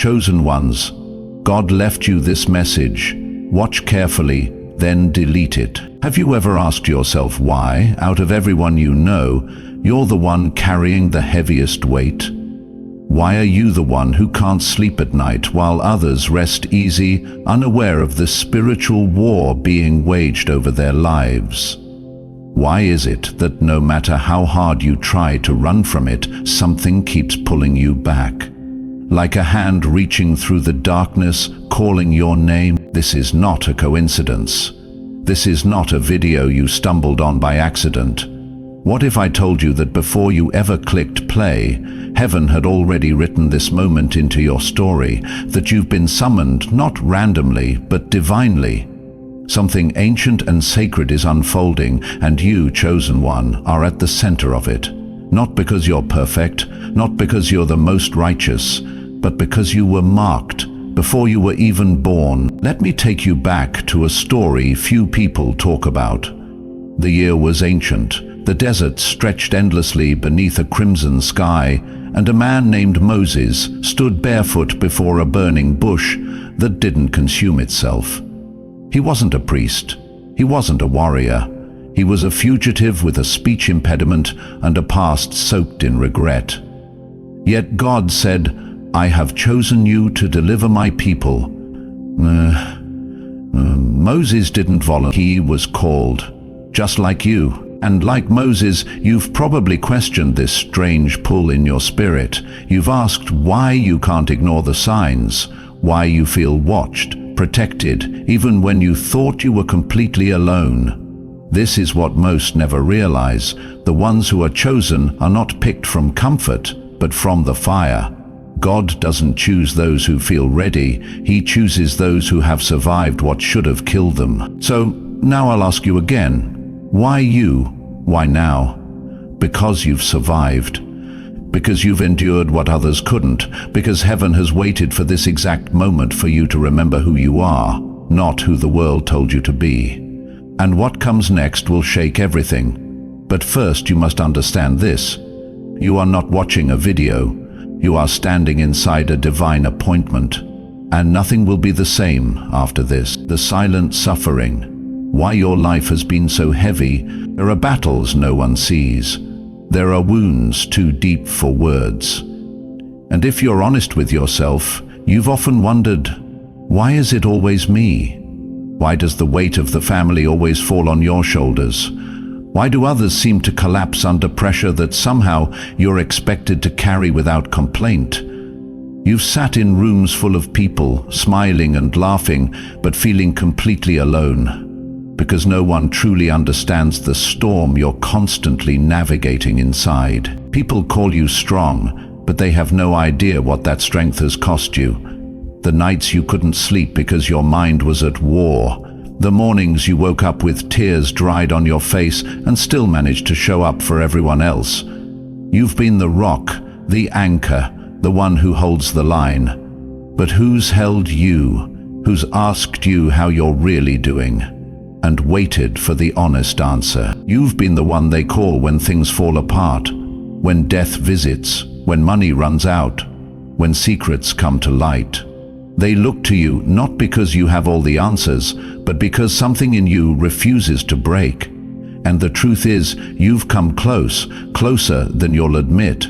Chosen ones, God left you this message. Watch carefully, then delete it. Have you ever asked yourself why, out of everyone you know, you're the one carrying the heaviest weight? Why are you the one who can't sleep at night while others rest easy, unaware of the spiritual war being waged over their lives? Why is it that no matter how hard you try to run from it, something keeps pulling you back? Like a hand reaching through the darkness, calling your name. This is not a coincidence. This is not a video you stumbled on by accident. What if I told you that before you ever clicked play, heaven had already written this moment into your story, that you've been summoned not randomly, but divinely? Something ancient and sacred is unfolding, and you, chosen one, are at the center of it. Not because you're perfect, not because you're the most righteous, but because you were marked before you were even born. Let me take you back to a story few people talk about. The year was ancient. The desert stretched endlessly beneath a crimson sky, and a man named Moses stood barefoot before a burning bush that didn't consume itself. He wasn't a priest. He wasn't a warrior. He was a fugitive with a speech impediment and a past soaked in regret. Yet God said, "I have chosen you to deliver my people." Moses didn't volunteer. He was called, just like you. And like Moses, you've probably questioned this strange pull in your spirit. You've asked why you can't ignore the signs, why you feel watched, protected, even when you thought you were completely alone. This is what most never realize. The ones who are chosen are not picked from comfort, but from the fire. God doesn't choose those who feel ready. He chooses those who have survived what should have killed them. So now I'll ask you again. Why you? Why now? Because you've survived. Because you've endured what others couldn't. Because heaven has waited for this exact moment for you to remember who you are, not who the world told you to be. And what comes next will shake everything. But first you must understand this. You are not watching a video. You are standing inside a divine appointment. And nothing will be the same after this. The silent suffering. Why your life has been so heavy. There are battles no one sees. There are wounds too deep for words. And if you're honest with yourself, you've often wondered, why is it always me? Why does the weight of the family always fall on your shoulders? Why do others seem to collapse under pressure that somehow you're expected to carry without complaint? You've sat in rooms full of people, smiling and laughing, but feeling completely alone, because no one truly understands the storm you're constantly navigating inside. People call you strong, but they have no idea what that strength has cost you. The nights you couldn't sleep because your mind was at war. The mornings you woke up with tears dried on your face and still managed to show up for everyone else. You've been the rock, the anchor, the one who holds the line. But who's held you? Who's asked you how you're really doing? And waited for the honest answer. You've been the one they call when things fall apart, when death visits, when money runs out, when secrets come to light. They look to you not because you have all the answers, but because something in you refuses to break. And the truth is, you've come close, closer than you'll admit.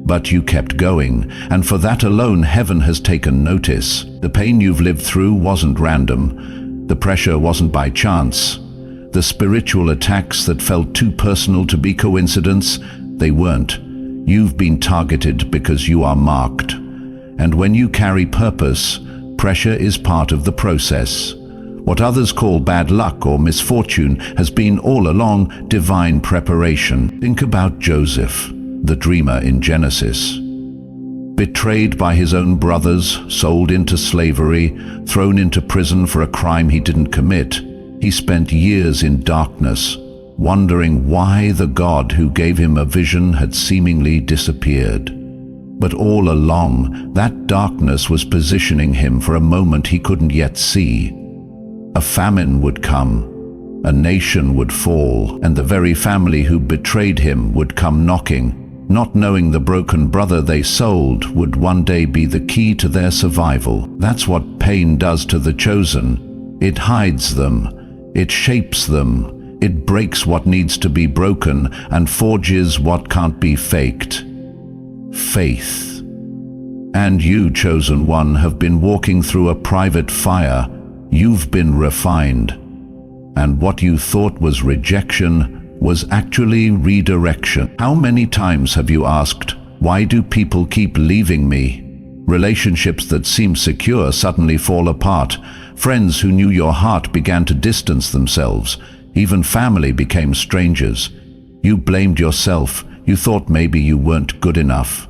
But you kept going, and for that alone heaven has taken notice. The pain you've lived through wasn't random. The pressure wasn't by chance. The spiritual attacks that felt too personal to be coincidence, they weren't. You've been targeted because you are marked. And when you carry purpose, pressure is part of the process. What others call bad luck or misfortune has been all along divine preparation. Think about Joseph, the dreamer in Genesis. Betrayed by his own brothers, sold into slavery, thrown into prison for a crime he didn't commit, he spent years in darkness, wondering why the God who gave him a vision had seemingly disappeared. But all along, that darkness was positioning him for a moment he couldn't yet see. A famine would come, a nation would fall, and the very family who betrayed him would come knocking, not knowing the broken brother they sold would one day be the key to their survival. That's what pain does to the chosen. It hides them, it shapes them, it breaks what needs to be broken and forges what can't be faked. Faith. And you, chosen one, have been walking through a private fire. You've been refined. And what you thought was rejection was actually redirection. How many times have you asked, why do people keep leaving me? Relationships that seemed secure suddenly fall apart. Friends who knew your heart began to distance themselves. Even family became strangers. You blamed yourself. You thought maybe you weren't good enough.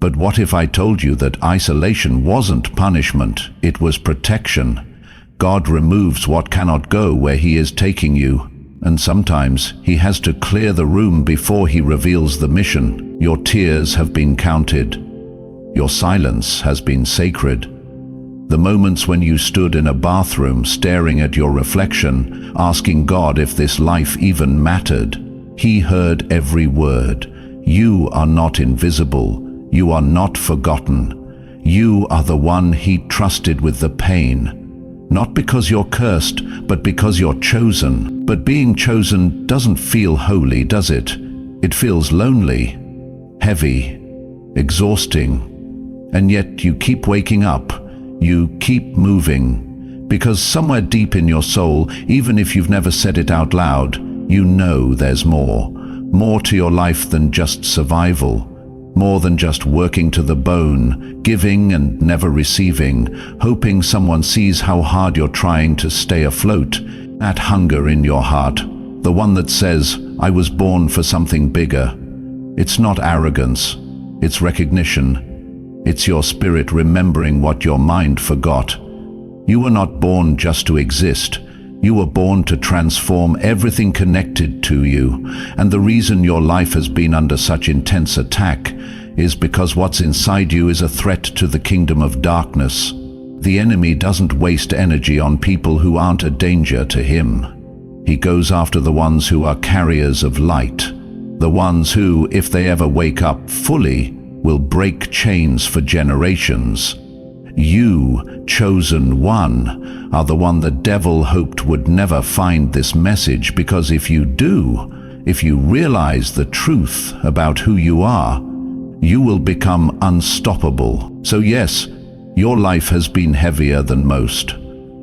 But what if I told you that isolation wasn't punishment, it was protection? God removes what cannot go where He is taking you. And sometimes He has to clear the room before He reveals the mission. Your tears have been counted. Your silence has been sacred. The moments when you stood in a bathroom staring at your reflection, asking God if this life even mattered, He heard every word. You are not invisible. You are not forgotten. You are the one He trusted with the pain. Not because you're cursed, but because you're chosen. But being chosen doesn't feel holy, does it? It feels lonely, heavy, exhausting. And yet you keep waking up. You keep moving. Because somewhere deep in your soul, even if you've never said it out loud, you know there's more. More to your life than just survival. More than just working to the bone, giving and never receiving, hoping someone sees how hard you're trying to stay afloat. That hunger in your heart, the one that says, I was born for something bigger. It's not arrogance, it's recognition. It's your spirit remembering what your mind forgot. You were not born just to exist. You were born to transform everything connected to you, and the reason your life has been under such intense attack is because what's inside you is a threat to the kingdom of darkness. The enemy doesn't waste energy on people who aren't a danger to him. He goes after the ones who are carriers of light, the ones who, if they ever wake up fully, will break chains for generations. You, chosen one, are the one the devil hoped would never find this message, because if you do, if you realize the truth about who you are, you will become unstoppable. So yes, your life has been heavier than most.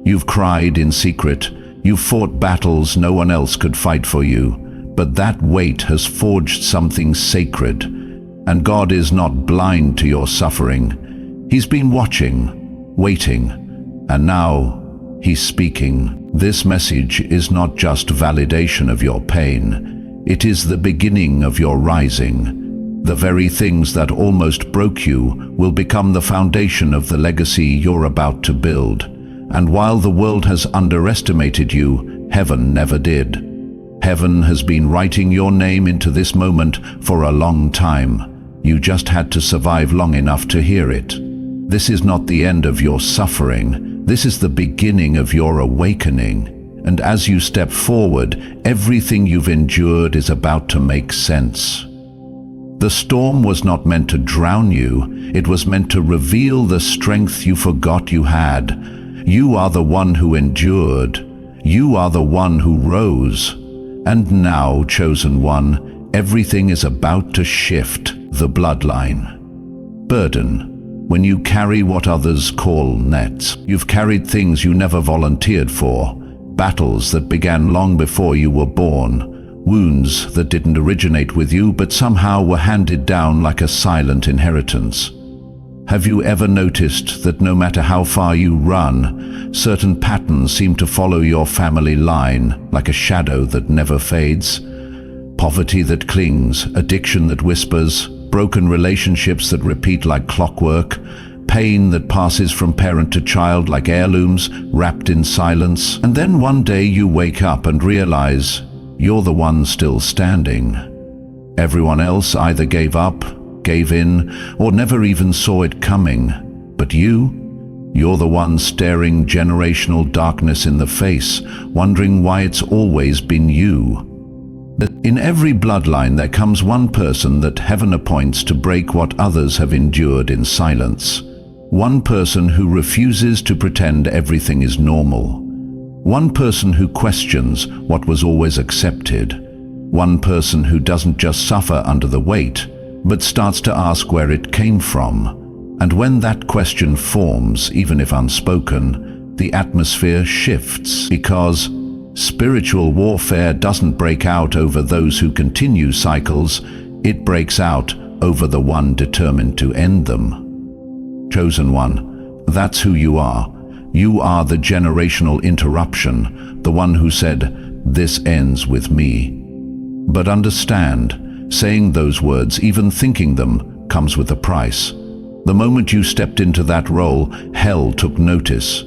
You've cried in secret, you've fought battles no one else could fight for you, but that weight has forged something sacred, and God is not blind to your suffering. He's been watching, waiting, and now He's speaking. This message is not just validation of your pain. It is the beginning of your rising. The very things that almost broke you will become the foundation of the legacy you're about to build. And while the world has underestimated you, heaven never did. Heaven has been writing your name into this moment for a long time. You just had to survive long enough to hear it. This is not the end of your suffering. This is the beginning of your awakening. And as you step forward, everything you've endured is about to make sense. The storm was not meant to drown you. It was meant to reveal the strength you forgot you had. You are the one who endured. You are the one who rose. And now, chosen one, everything is about to shift. The bloodline. Burden. When you carry what others call nets, you've carried things you never volunteered for, battles that began long before you were born, wounds that didn't originate with you but somehow were handed down like a silent inheritance. Have you ever noticed that no matter how far you run, certain patterns seem to follow your family line like a shadow that never fades? Poverty that clings, addiction that whispers, broken relationships that repeat like clockwork, pain that passes from parent to child like heirlooms wrapped in silence. And then one day you wake up and realize you're the one still standing. Everyone else either gave up, gave in, or never even saw it coming. But you're the one staring generational darkness in the face, wondering why it's always been you. That in every bloodline there comes one person that heaven appoints to break what others have endured in silence. One person who refuses to pretend everything is normal. One person who questions what was always accepted. One person who doesn't just suffer under the weight, but starts to ask where it came from. And when that question forms, even if unspoken, the atmosphere shifts, because spiritual warfare doesn't break out over those who continue cycles, it breaks out over the one determined to end them. Chosen one, that's who you are. You are the generational interruption, the one who said, "This ends with me." But understand, saying those words, even thinking them, comes with a price. The moment you stepped into that role, hell took notice.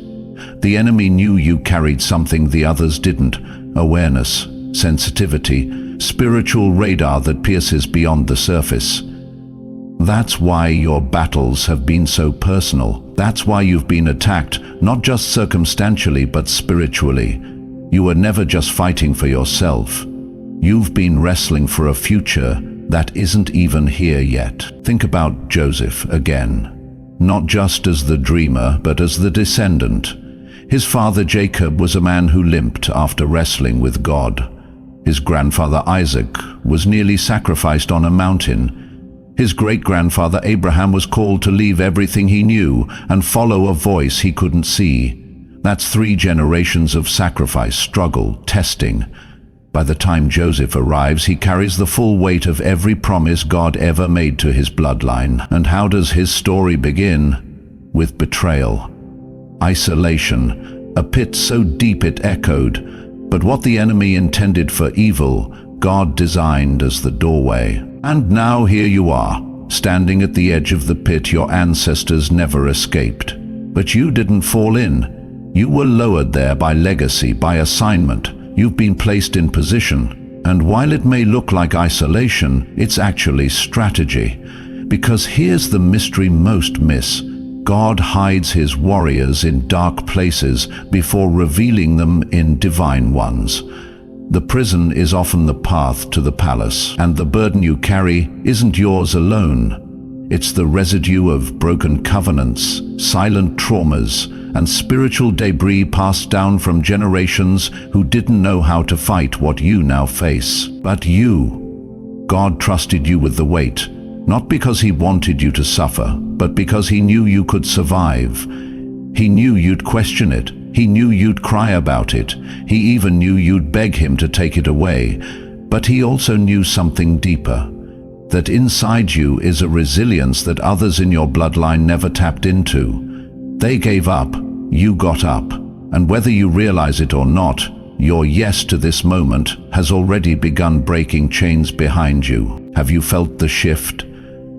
The enemy knew you carried something the others didn't: awareness, sensitivity, spiritual radar that pierces beyond the surface. That's why your battles have been so personal. That's why you've been attacked, not just circumstantially, but spiritually. You were never just fighting for yourself. You've been wrestling for a future that isn't even here yet. Think about Joseph again. Not just as the dreamer, but as the descendant. His father Jacob was a man who limped after wrestling with God. His grandfather Isaac was nearly sacrificed on a mountain. His great-grandfather Abraham was called to leave everything he knew and follow a voice he couldn't see. That's 3 generations of sacrifice, struggle, testing. By the time Joseph arrives, he carries the full weight of every promise God ever made to his bloodline. And how does his story begin? With betrayal, isolation, a pit so deep it echoed. But what the enemy intended for evil, God designed as the doorway. And now here you are, standing at the edge of the pit your ancestors never escaped. But you didn't fall in. You were lowered there by legacy, by assignment. You've been placed in position. And while it may look like isolation, it's actually strategy. Because here's the mystery most miss. God hides his warriors in dark places before revealing them in divine ones. The prison is often the path to the palace, and the burden you carry isn't yours alone. It's the residue of broken covenants, silent traumas, and spiritual debris passed down from generations who didn't know how to fight what you now face. But God trusted you with the weight, not because he wanted you to suffer, but because he knew you could survive. He knew you'd question it. He knew you'd cry about it. He even knew you'd beg him to take it away. But he also knew something deeper, that inside you is a resilience that others in your bloodline never tapped into. They gave up, you got up, and whether you realize it or not, your yes to this moment has already begun breaking chains behind you. Have you felt the shift?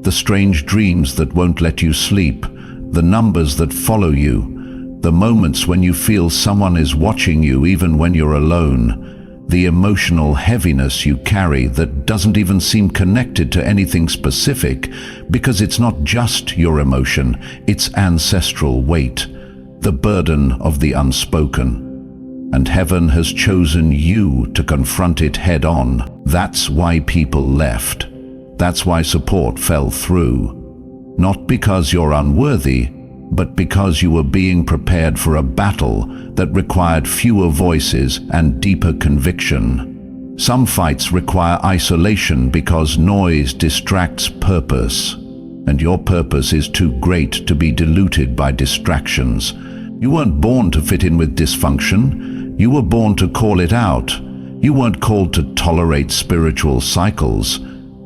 The strange dreams that won't let you sleep, the numbers that follow you, the moments when you feel someone is watching you even when you're alone, the emotional heaviness you carry that doesn't even seem connected to anything specific, because it's not just your emotion, it's ancestral weight, the burden of the unspoken. And heaven has chosen you to confront it head on. That's why people left. That's why support fell through. Not because you're unworthy, but because you were being prepared for a battle that required fewer voices and deeper conviction. Some fights require isolation because noise distracts purpose, and your purpose is too great to be diluted by distractions. You weren't born to fit in with dysfunction. You were born to call it out. You weren't called to tolerate spiritual cycles.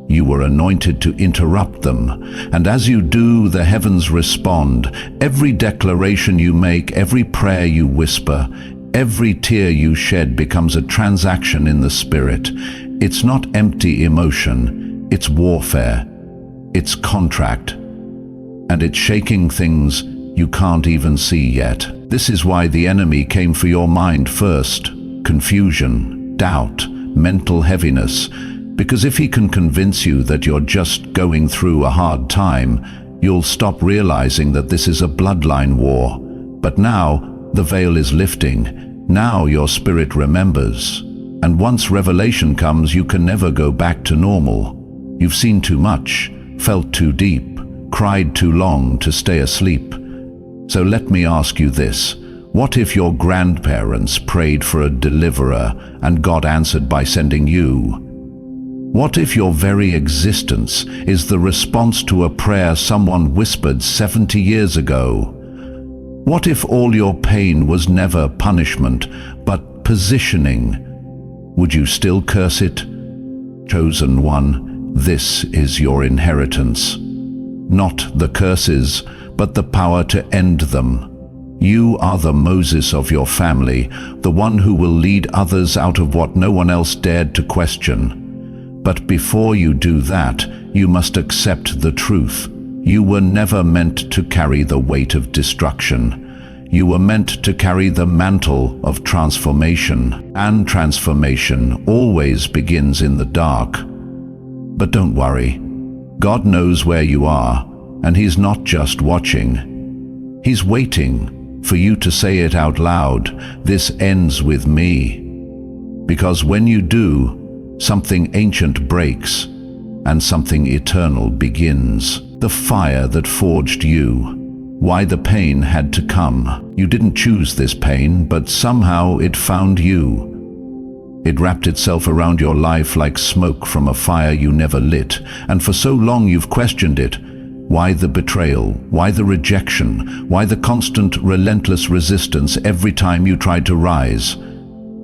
You were anointed to interrupt them, and as you do, the heavens respond. Every declaration you make, every prayer you whisper, every tear you shed becomes a transaction in the spirit. It's not empty emotion, it's warfare, it's contract, and it's shaking things you can't even see yet. This is why the enemy came for your mind first: confusion, doubt, mental heaviness. Because if he can convince you that you're just going through a hard time, you'll stop realizing that this is a bloodline war. But now, the veil is lifting. Now your spirit remembers. And once revelation comes, you can never go back to normal. You've seen too much, felt too deep, cried too long to stay asleep. So let me ask you this. What if your grandparents prayed for a deliverer and God answered by sending you? What if your very existence is the response to a prayer someone whispered 70 years ago? What if all your pain was never punishment, but positioning? Would you still curse it? Chosen one, this is your inheritance. Not the curses, but the power to end them. You are the Moses of your family, the one who will lead others out of what no one else dared to question. But before you do that, you must accept the truth. You were never meant to carry the weight of destruction. You were meant to carry the mantle of transformation, and transformation always begins in the dark. But don't worry. God knows where you are, and He's not just watching. He's waiting for you to say it out loud. This ends with me. Because when you do, something ancient breaks, and something eternal begins. The fire that forged you. Why the pain had to come. You didn't choose this pain, but somehow it found you. It wrapped itself around your life like smoke from a fire you never lit, and for so long you've questioned it. Why the betrayal? Why the rejection? Why the constant, relentless resistance every time you tried to rise?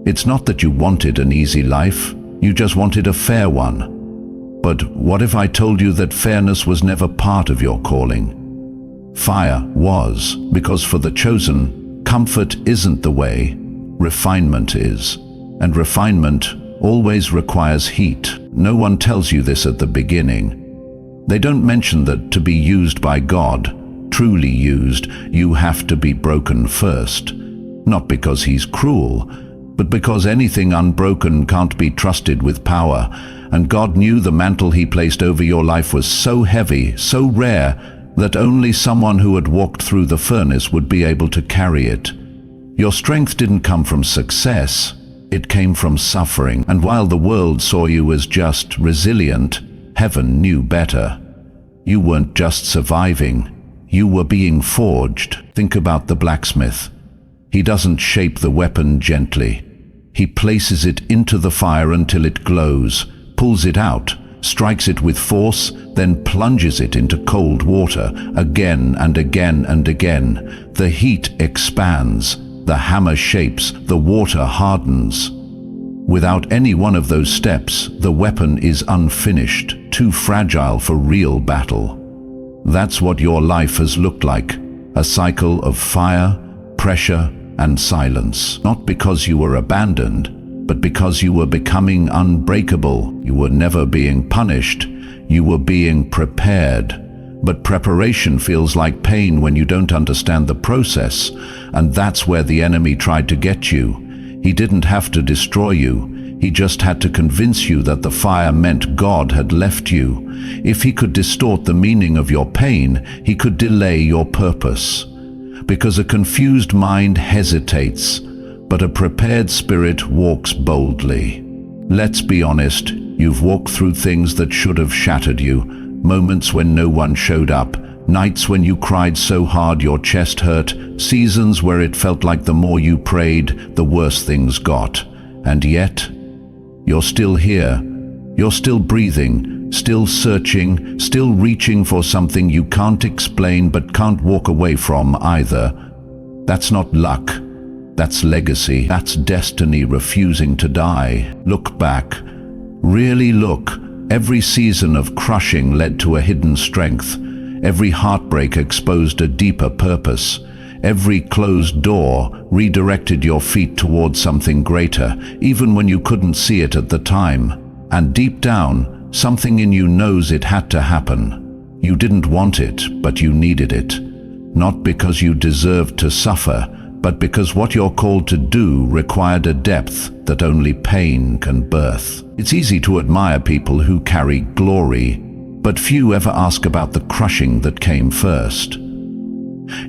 It's not that you wanted an easy life. You just wanted a fair one. But what if I told you that fairness was never part of your calling? Fire was, because for the chosen, comfort isn't the way, refinement is. And refinement always requires heat. No one tells you this at the beginning. They don't mention that to be used by God, truly used, you have to be broken first. Not because He's cruel, but because anything unbroken can't be trusted with power, and God knew the mantle He placed over your life was so heavy, so rare, that only someone who had walked through the furnace would be able to carry it. Your strength didn't come from success, it came from suffering, and while the world saw you as just resilient, heaven knew better. You weren't just surviving, you were being forged. Think about the blacksmith. He doesn't shape the weapon gently. He places it into the fire until it glows, pulls it out, strikes it with force, then plunges it into cold water again and again and again. The heat expands, the hammer shapes, the water hardens. Without any one of those steps, the weapon is unfinished, too fragile for real battle. That's what your life has looked like, a cycle of fire, pressure, and silence. Not because you were abandoned, but because you were becoming unbreakable. You were never being punished, you were being prepared. But preparation feels like pain when you don't understand the process, and that's where the enemy tried to get you. He didn't have to destroy you, he just had to convince you that the fire meant God had left you. If he could distort the meaning of your pain, he could delay your purpose. Because a confused mind hesitates, but a prepared spirit walks boldly. Let's be honest, you've walked through things that should have shattered you, moments when no one showed up, nights when you cried so hard your chest hurt, seasons where it felt like the more you prayed, the worse things got. And yet, you're still here, you're still breathing, still searching, still reaching for something you can't explain but can't walk away from either. That's not luck. That's legacy. That's destiny refusing to die. Look back. Really look. Every season of crushing led to a hidden strength. Every heartbreak exposed a deeper purpose. Every closed door redirected your feet towards something greater, even when you couldn't see it at the time. And deep down, something in you knows it had to happen. You didn't want it, but you needed it. Not because you deserved to suffer, but because what you're called to do required a depth that only pain can birth. It's easy to admire people who carry glory, but few ever ask about the crushing that came first.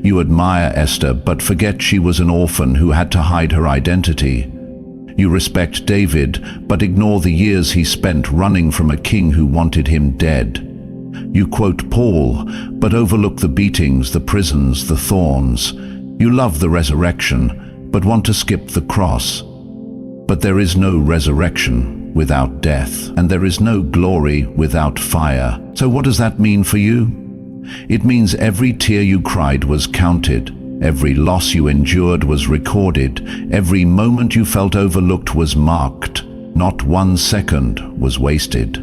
You admire Esther, but forget she was an orphan who had to hide her identity. You respect David, but ignore the years he spent running from a king who wanted him dead. You quote Paul, but overlook the beatings, the prisons, the thorns. You love the resurrection, but want to skip the cross. But there is no resurrection without death, and there is no glory without fire. So what does that mean for you? It means every tear you cried was counted, every loss you endured was recorded, every moment you felt overlooked was marked, not 1 second was wasted.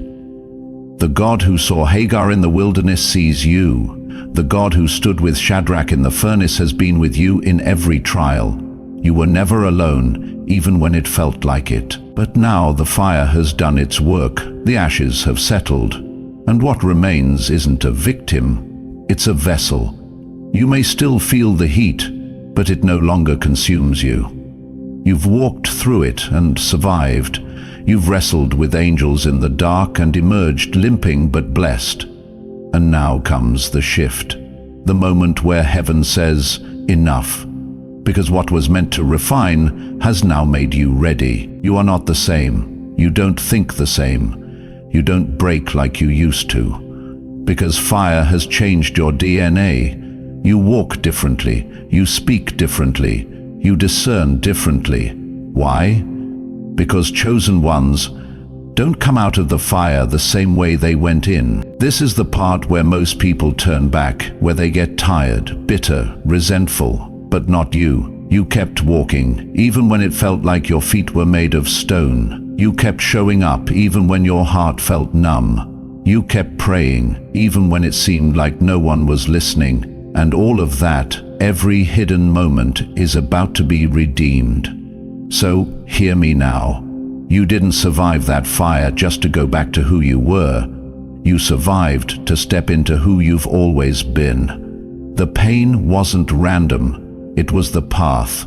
The God who saw Hagar in the wilderness sees you. The God who stood with Shadrach in the furnace has been with you in every trial. You were never alone, even when it felt like it. But now the fire has done its work, the ashes have settled, and what remains isn't a victim, it's a vessel. You may still feel the heat, but it no longer consumes you. You've walked through it and survived. You've wrestled with angels in the dark and emerged limping but blessed. And now comes the shift, the moment where heaven says, enough. Because what was meant to refine has now made you ready. You are not the same. You don't think the same. You don't break like you used to. Because fire has changed your DNA. You walk differently. You speak differently. You discern differently. Why? Because chosen ones don't come out of the fire the same way they went in. This is the part where most people turn back, where they get tired, bitter, resentful. But not you. You kept walking, even when it felt like your feet were made of stone. You kept showing up, even when your heart felt numb. You kept praying, even when it seemed like no one was listening. And all of that, every hidden moment, is about to be redeemed. So, hear me now. You didn't survive that fire just to go back to who you were. You survived to step into who you've always been. The pain wasn't random. It was the path.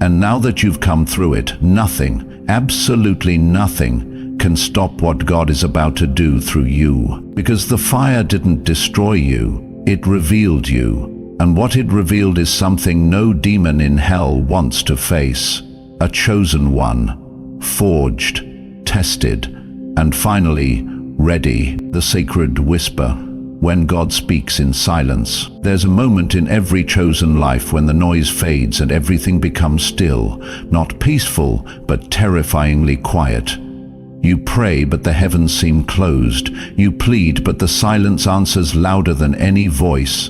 And now that you've come through it, nothing, absolutely nothing, can stop what God is about to do through you. Because the fire didn't destroy you, it revealed you. And what it revealed is something no demon in hell wants to face. A chosen one, forged, tested, and finally, ready. The sacred whisper. When God speaks in silence, there's a moment in every chosen life when the noise fades and everything becomes still, not peaceful, but terrifyingly quiet. You pray, but the heavens seem closed. You plead, but the silence answers louder than any voice.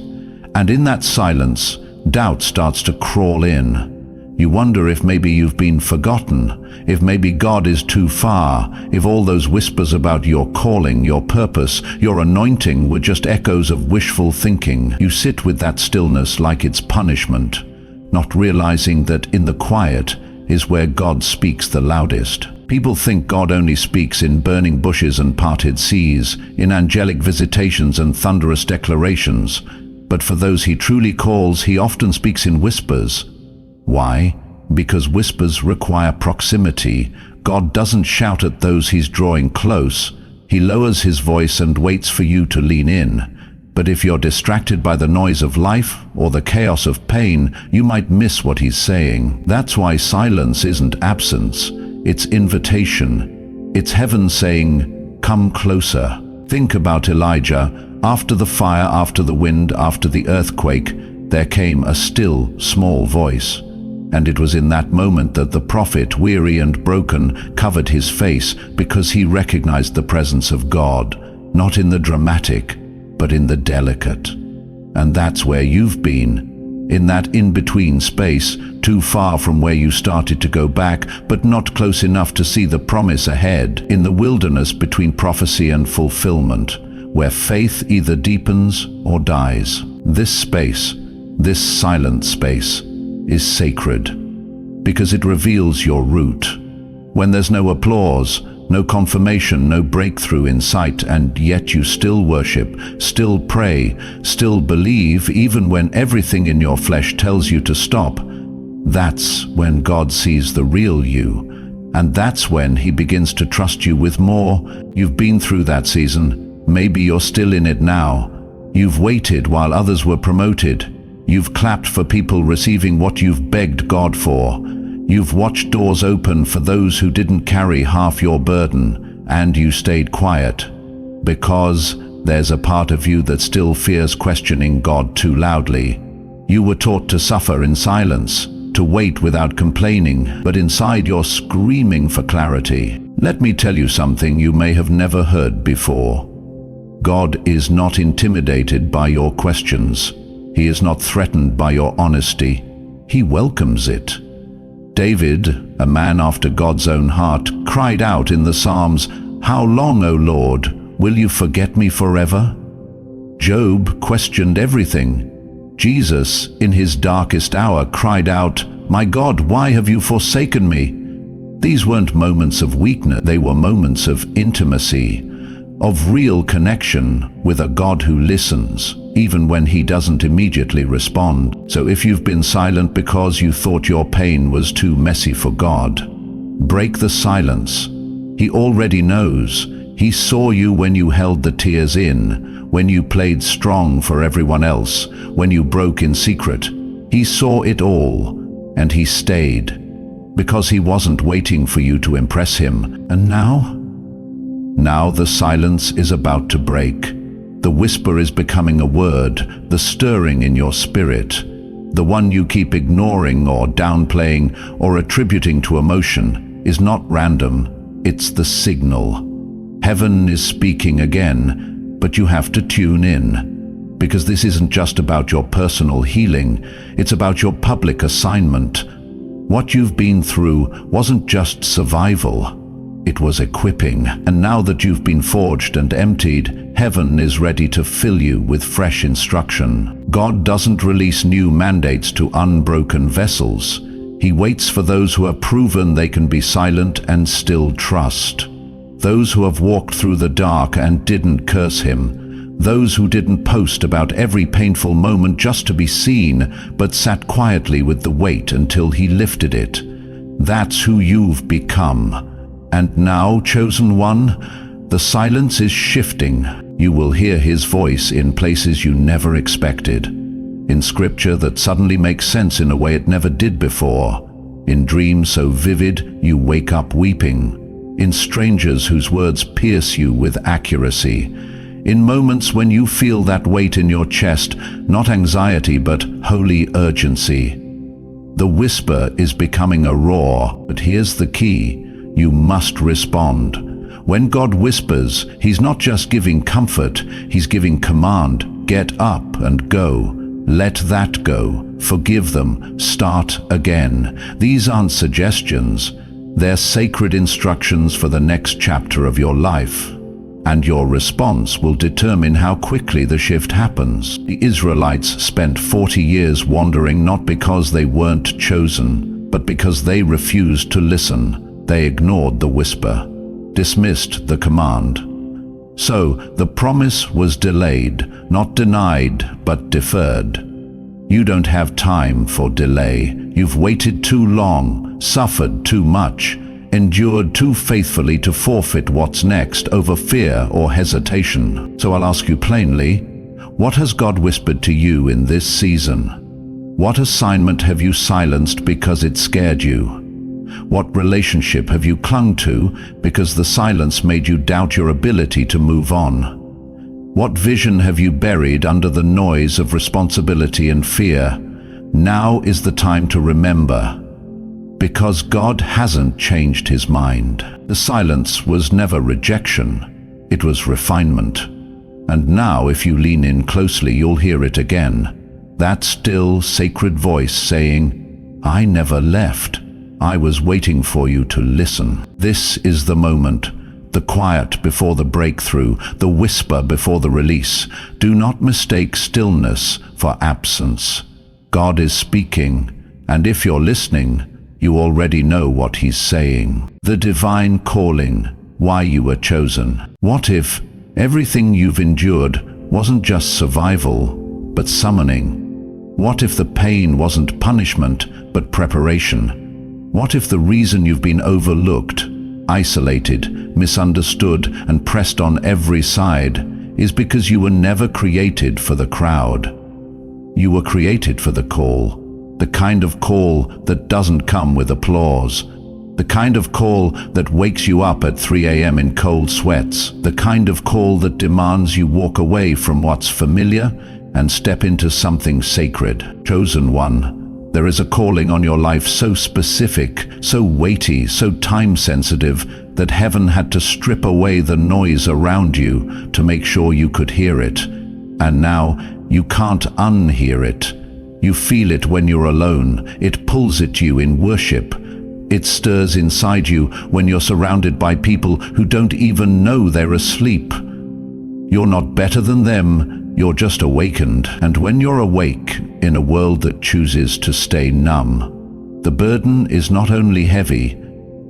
And in that silence, doubt starts to crawl in. You wonder if maybe you've been forgotten, if maybe God is too far, if all those whispers about your calling, your purpose, your anointing were just echoes of wishful thinking. You sit with that stillness like it's punishment, not realizing that in the quiet is where God speaks the loudest. People think God only speaks in burning bushes and parted seas, in angelic visitations and thunderous declarations. But for those he truly calls, he often speaks in whispers. Why? Because whispers require proximity. God doesn't shout at those he's drawing close. He lowers his voice and waits for you to lean in. But if you're distracted by the noise of life or the chaos of pain, you might miss what he's saying. That's why silence isn't absence. It's invitation. It's heaven saying, come closer. Think about Elijah. After the fire, after the wind, after the earthquake, there came a still, small voice. And it was in that moment that the prophet, weary and broken, covered his face because he recognized the presence of God, not in the dramatic, but in the delicate. And that's where you've been, in that in-between space, too far from where you started to go back, but not close enough to see the promise ahead, in the wilderness between prophecy and fulfillment, where faith either deepens or dies. This space, this silent space, is sacred, because it reveals your root. When there's no applause, no confirmation, no breakthrough in sight, and yet you still worship, still pray, still believe, even when everything in your flesh tells you to stop, that's when God sees the real you. And that's when he begins to trust you with more. You've been through that season. Maybe you're still in it now. You've waited while others were promoted. You've clapped for people receiving what you've begged God for. You've watched doors open for those who didn't carry half your burden, and you stayed quiet because there's a part of you that still fears questioning God too loudly. You were taught to suffer in silence, to wait without complaining, but inside you're screaming for clarity. Let me tell you something you may have never heard before. God is not intimidated by your questions. He is not threatened by your honesty. He welcomes it. David, a man after God's own heart, cried out in the Psalms, "How long, O Lord, will you forget me forever?" Job questioned everything. Jesus, in his darkest hour, cried out, "My God, why have you forsaken me?" These weren't moments of weakness, they were moments of intimacy, of real connection with a God who listens, even when he doesn't immediately respond. So if you've been silent because you thought your pain was too messy for God, break the silence. He already knows. He saw you when you held the tears in, when you played strong for everyone else, when you broke in secret. He saw it all, and he stayed, because he wasn't waiting for you to impress him. And now? Now the silence is about to break. The whisper is becoming a word, the stirring in your spirit, the one you keep ignoring or downplaying or attributing to emotion, is not random, it's the signal. Heaven is speaking again, but you have to tune in, because this isn't just about your personal healing, it's about your public assignment. What you've been through wasn't just survival, it was equipping. And now that you've been forged and emptied, heaven is ready to fill you with fresh instruction. God doesn't release new mandates to unbroken vessels. He waits for those who have proven they can be silent and still trust. Those who have walked through the dark and didn't curse him. Those who didn't post about every painful moment just to be seen, but sat quietly with the weight until he lifted it. That's who you've become. And now, chosen one, the silence is shifting. You will hear his voice in places you never expected. In scripture that suddenly makes sense in a way it never did before. In dreams so vivid you wake up weeping. In strangers whose words pierce you with accuracy. In moments when you feel that weight in your chest, not anxiety but holy urgency. The whisper is becoming a roar, but here's the key. You must respond. When God whispers, he's not just giving comfort, he's giving command. Get up and go. Let that go. Forgive them. Start again. These aren't suggestions. They're sacred instructions for the next chapter of your life. And your response will determine how quickly the shift happens. The Israelites spent 40 years wandering not because they weren't chosen, but because they refused to listen. They ignored the whisper, dismissed the command. So the promise was delayed, not denied, but deferred. You don't have time for delay. You've waited too long, suffered too much, endured too faithfully to forfeit what's next over fear or hesitation. So I'll ask you plainly, what has God whispered to you in this season? What assignment have you silenced because it scared you? What relationship have you clung to because the silence made you doubt your ability to move on? What vision have you buried under the noise of responsibility and fear? Now is the time to remember, because God hasn't changed his mind. The silence was never rejection, it was refinement. And now if you lean in closely, you'll hear it again. That still, sacred voice saying, "I never left. I was waiting for you to listen." This is the moment, the quiet before the breakthrough, the whisper before the release. Do not mistake stillness for absence. God is speaking, and if you're listening, you already know what he's saying. The divine calling, why you were chosen. What if everything you've endured wasn't just survival, but summoning? What if the pain wasn't punishment, but preparation? What if the reason you've been overlooked, isolated, misunderstood, and pressed on every side is because you were never created for the crowd? You were created for the call, The kind of call that doesn't come with applause. The kind of call that wakes you up at 3 a.m. in cold sweats. The kind of call that demands you walk away from what's familiar and step into something sacred. Chosen one, there is a calling on your life so specific, so weighty, so time-sensitive that heaven had to strip away the noise around you to make sure you could hear it. And now you can't unhear it. You feel it when you're alone. It pulls at you in worship. It stirs inside you when you're surrounded by people who don't even know they're asleep. You're not better than them, you're just awakened. And when you're awake in a world that chooses to stay numb, the burden is not only heavy,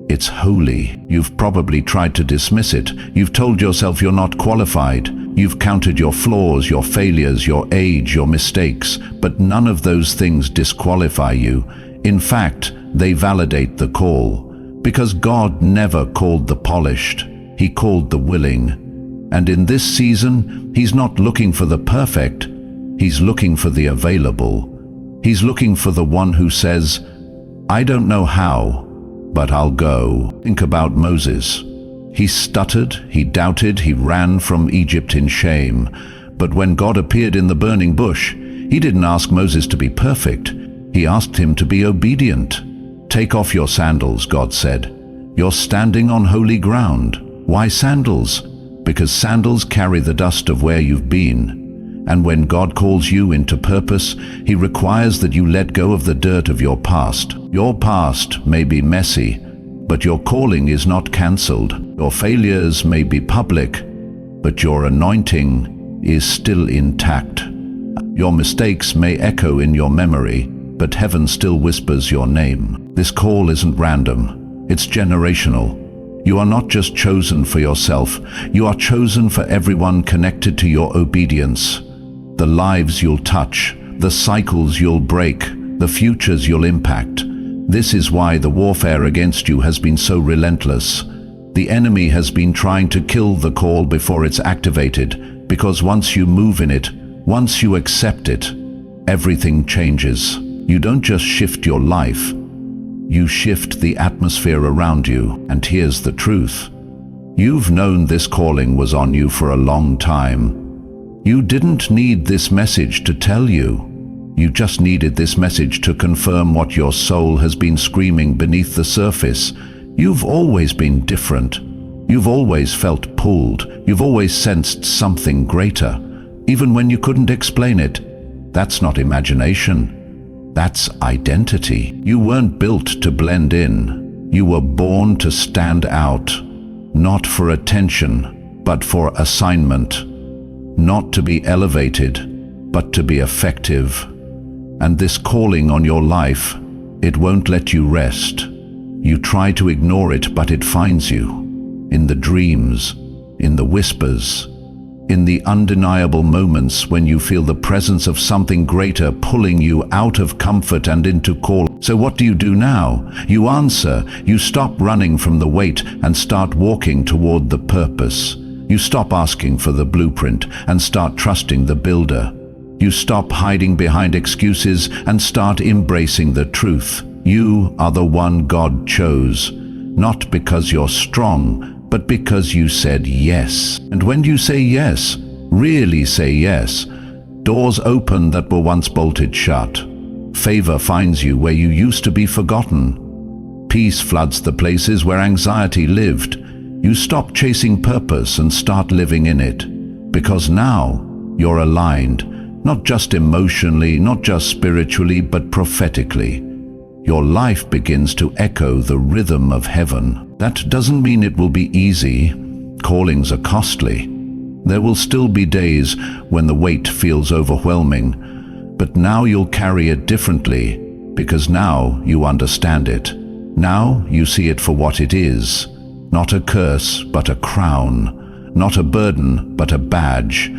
it's holy. You've probably tried to dismiss it. You've told yourself you're not qualified. You've counted your flaws, your failures, your age, your mistakes, but none of those things disqualify you. In fact, they validate the call, because God never called the polished, He called the willing. And in this season, He's not looking for the perfect, He's looking for the available. He's looking for the one who says, I don't know how, but I'll go. Think about Moses. He stuttered, he doubted, he ran from Egypt in shame. But when God appeared in the burning bush, He didn't ask Moses to be perfect. He asked him to be obedient. Take off your sandals, God said. You're standing on holy ground. Why sandals? Because sandals carry the dust of where you've been. And when God calls you into purpose, He requires that you let go of the dirt of your past. Your past may be messy, but your calling is not cancelled. Your failures may be public, but your anointing is still intact. Your mistakes may echo in your memory, but heaven still whispers your name. This call isn't random, it's generational. You are not just chosen for yourself, you are chosen for everyone connected to your obedience. The lives you'll touch, the cycles you'll break, the futures you'll impact. This is why the warfare against you has been so relentless. The enemy has been trying to kill the call before it's activated, because once you move in it, once you accept it, everything changes. You don't just shift your life, you shift the atmosphere around you. And here's the truth. You've known this calling was on you for a long time. You didn't need this message to tell you. You just needed this message to confirm what your soul has been screaming beneath the surface. You've always been different. You've always felt pulled. You've always sensed something greater, even when you couldn't explain it. That's not imagination. That's identity. You weren't built to blend in. You were born to stand out, not for attention, but for assignment. Not to be elevated, but to be effective. And this calling on your life, it won't let you rest. You try to ignore it, but it finds you. In the dreams, in the whispers, in the undeniable moments when you feel the presence of something greater pulling you out of comfort and into call. So what do you do now? You answer. You stop running from the weight and start walking toward the purpose. You stop asking for the blueprint and start trusting the builder. You stop hiding behind excuses and start embracing the truth. You are the one God chose, not because you're strong, but because you said yes. And when you say yes, really say yes, doors open that were once bolted shut. Favor finds you where you used to be forgotten. Peace floods the places where anxiety lived. You stop chasing purpose and start living in it. Because now you're aligned, not just emotionally, not just spiritually, but prophetically. Your life begins to echo the rhythm of heaven. That doesn't mean it will be easy. Callings are costly. There will still be days when the weight feels overwhelming, but now you'll carry it differently, because now you understand it. Now you see it for what it is. Not a curse, but a crown. Not a burden, but a badge.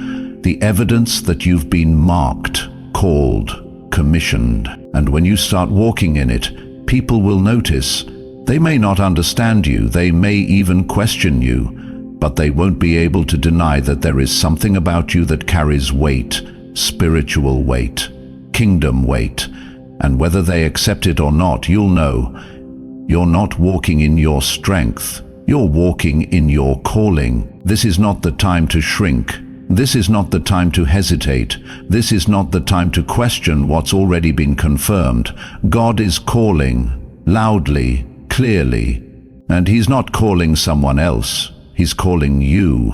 The evidence that you've been marked, called, commissioned. And when you start walking in it, people will notice. They may not understand you, they may even question you, but they won't be able to deny that there is something about you that carries weight, spiritual weight, kingdom weight. And whether they accept it or not, you'll know. You're not walking in your strength. You're walking in your calling. This is not the time to shrink. This is not the time to hesitate. This is not the time to question what's already been confirmed. God is calling, loudly, clearly. And He's not calling someone else. He's calling you.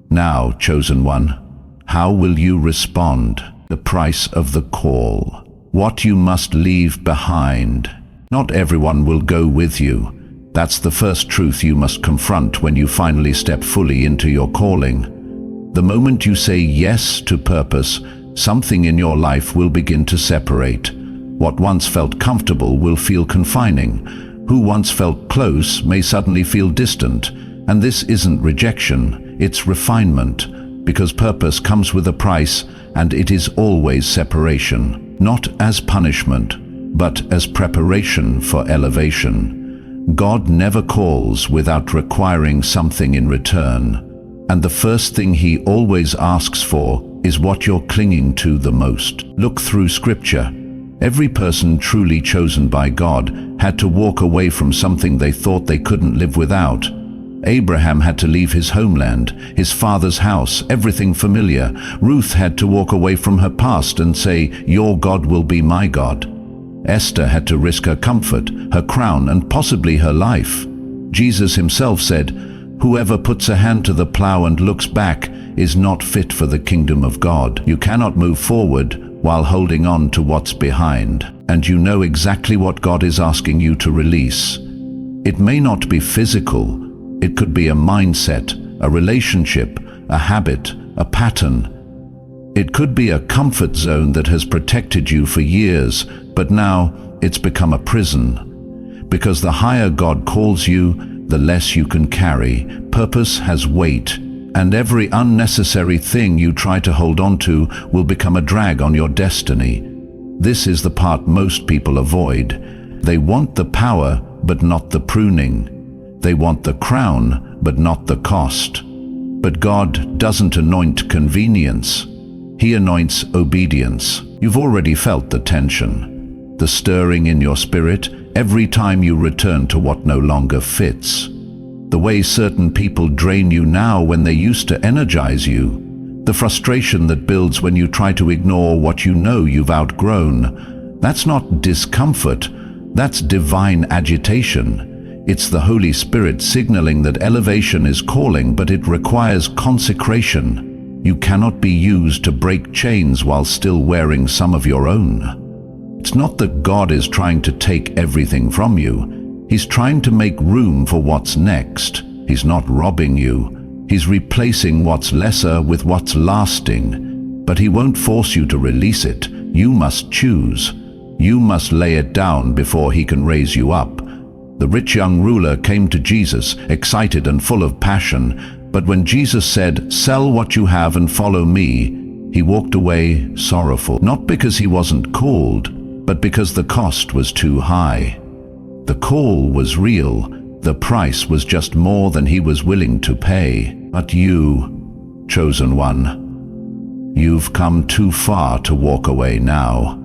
Now, chosen one, how will you respond? The price of the call. What you must leave behind. Not everyone will go with you. That's the first truth you must confront when you finally step fully into your calling. The moment you say yes to purpose, something in your life will begin to separate. What once felt comfortable will feel confining. Who once felt close may suddenly feel distant. And this isn't rejection, it's refinement, because purpose comes with a price, and it is always separation, not as punishment, but as preparation for elevation. God never calls without requiring something in return, and the first thing He always asks for is what you're clinging to the most. Look through Scripture. Every person truly chosen by God had to walk away from something they thought they couldn't live without. Abraham had to leave his homeland, his father's house, everything familiar. Ruth had to walk away from her past and say, "Your God will be my God." Esther had to risk her comfort, her crown, and possibly her life. Jesus Himself said, "Whoever puts a hand to the plow and looks back is not fit for the kingdom of God." You cannot move forward while holding on to what's behind. And you know exactly what God is asking you to release. It may not be physical. It could be a mindset, a relationship, a habit, a pattern. It could be a comfort zone that has protected you for years, but now it's become a prison. Because the higher God calls you, the less you can carry. Purpose has weight, and every unnecessary thing you try to hold on to will become a drag on your destiny. This is the part most people avoid. They want the power, but not the pruning. They want the crown, but not the cost. But God doesn't anoint convenience. He anoints obedience. You've already felt the tension, the stirring in your spirit every time you return to what no longer fits. The way certain people drain you now when they used to energize you. The frustration that builds when you try to ignore what you know you've outgrown. That's not discomfort, that's divine agitation. It's the Holy Spirit signaling that elevation is calling, but it requires consecration. You cannot be used to break chains while still wearing some of your own. It's not that God is trying to take everything from you. He's trying to make room for what's next. He's not robbing you. He's replacing what's lesser with what's lasting. But He won't force you to release it. You must choose. You must lay it down before He can raise you up. The rich young ruler came to Jesus, excited and full of passion, but when Jesus said, "Sell what you have and follow me," he walked away sorrowful, not because he wasn't called, but because the cost was too high. The call was real, the price was just more than he was willing to pay. But you, chosen one, you've come too far to walk away now.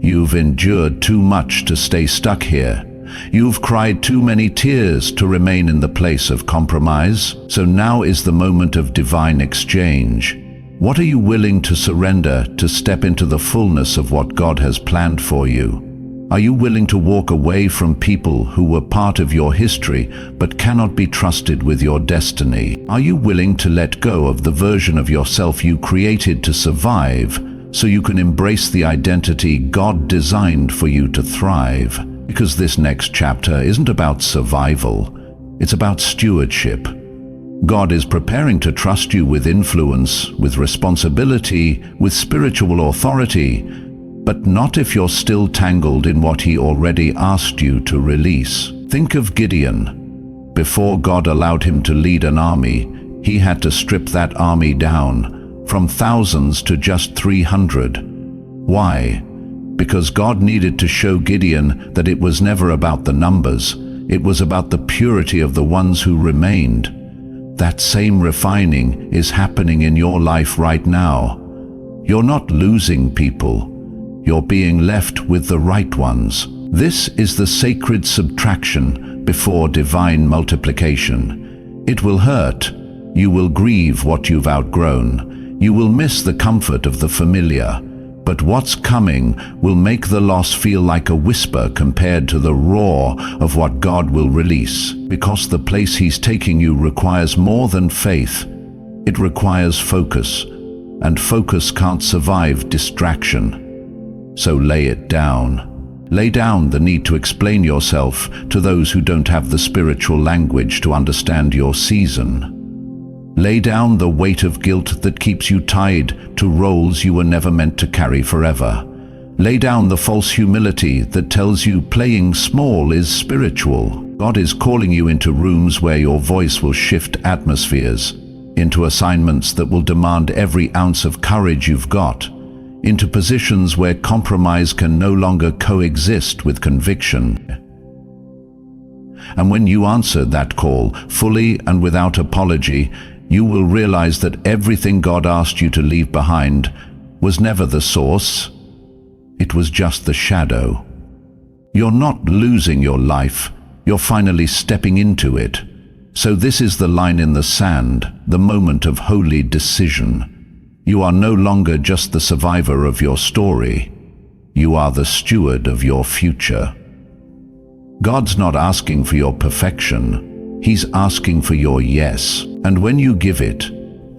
You've endured too much to stay stuck here. You've cried too many tears to remain in the place of compromise. So now is the moment of divine exchange. What are you willing to surrender to step into the fullness of what God has planned for you? Are you willing to walk away from people who were part of your history but cannot be trusted with your destiny? Are you willing to let go of the version of yourself you created to survive so you can embrace the identity God designed for you to thrive? Because this next chapter isn't about survival, it's about stewardship. God is preparing to trust you with influence, with responsibility, with spiritual authority, but not if you're still tangled in what He already asked you to release. Think of Gideon. Before God allowed him to lead an army, he had to strip that army down, from thousands to just 300. Why? Because God needed to show Gideon that it was never about the numbers, it was about the purity of the ones who remained. That same refining is happening in your life right now. You're not losing people, you're being left with the right ones. This is the sacred subtraction before divine multiplication. It will hurt. You will grieve what you've outgrown. You will miss the comfort of the familiar. But what's coming will make the loss feel like a whisper compared to the roar of what God will release. Because the place He's taking you requires more than faith. It requires focus. And focus can't survive distraction. So lay it down. Lay down the need to explain yourself to those who don't have the spiritual language to understand your season. Lay down the weight of guilt that keeps you tied to roles you were never meant to carry forever. Lay down the false humility that tells you playing small is spiritual. God is calling you into rooms where your voice will shift atmospheres, into assignments that will demand every ounce of courage you've got, into positions where compromise can no longer coexist with conviction. And when you answer that call fully and without apology, you will realize that everything God asked you to leave behind was never the source. It was just the shadow. You're not losing your life, you're finally stepping into it. So this is the line in the sand, the moment of holy decision. You are no longer just the survivor of your story. You are the steward of your future. God's not asking for your perfection. He's asking for your yes. And when you give it,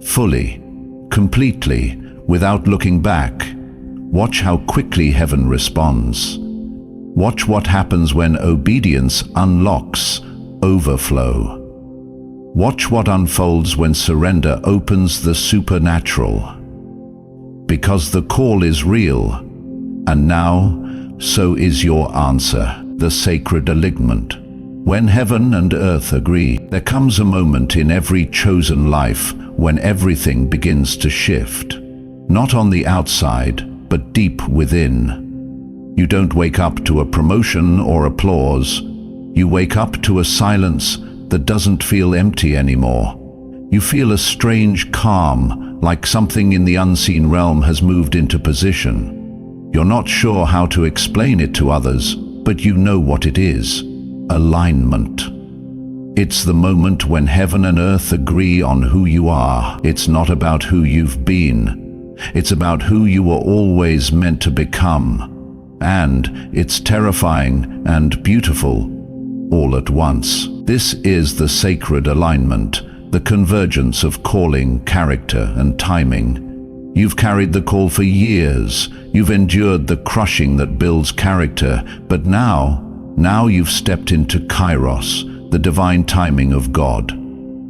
fully, completely, without looking back, watch how quickly heaven responds. Watch what happens when obedience unlocks overflow. Watch what unfolds when surrender opens the supernatural. Because the call is real, and now, so is your answer, the sacred alignment. When heaven and earth agree, there comes a moment in every chosen life when everything begins to shift. Not on the outside, but deep within. You don't wake up to a promotion or applause. You wake up to a silence that doesn't feel empty anymore. You feel a strange calm, like something in the unseen realm has moved into position. You're not sure how to explain it to others, but you know what it is. Alignment. It's the moment when heaven and earth agree on who you are. It's not about who you've been. It's about who you were always meant to become. And it's terrifying and beautiful all at once. This is the sacred alignment, the convergence of calling, character, and timing. You've carried the call for years. You've endured the crushing that builds character, but now you've stepped into Kairos, the divine timing of God,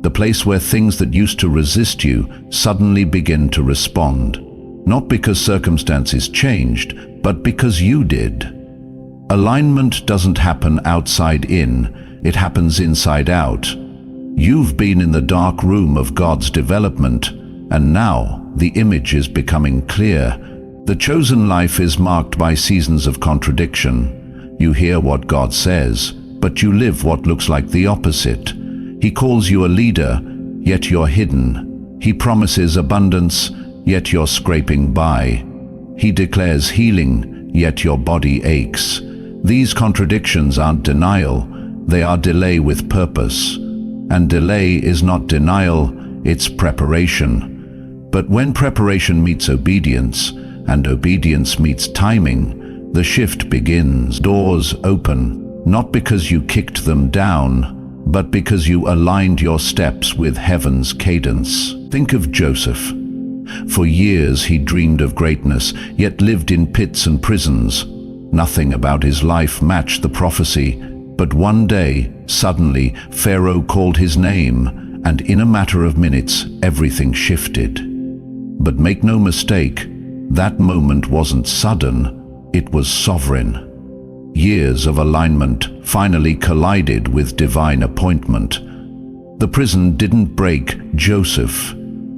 the place where things that used to resist you suddenly begin to respond. Not because circumstances changed, but because you did. Alignment doesn't happen outside in, it happens inside out. You've been in the dark room of God's development, and now the image is becoming clear. The chosen life is marked by seasons of contradiction. You hear what God says, but you live what looks like the opposite. He calls you a leader, yet you're hidden. He promises abundance, yet you're scraping by. He declares healing, yet your body aches. These contradictions aren't denial, they are delay with purpose. And delay is not denial, it's preparation. But when preparation meets obedience, and obedience meets timing, the shift begins. Doors open, not because you kicked them down, but because you aligned your steps with heaven's cadence. Think of Joseph. For years he dreamed of greatness, yet lived in pits and prisons. Nothing about his life matched the prophecy, but one day, suddenly, Pharaoh called his name, and in a matter of minutes, everything shifted. But make no mistake, that moment wasn't sudden, it was sovereign. Years of alignment finally collided with divine appointment. The prison didn't break Joseph.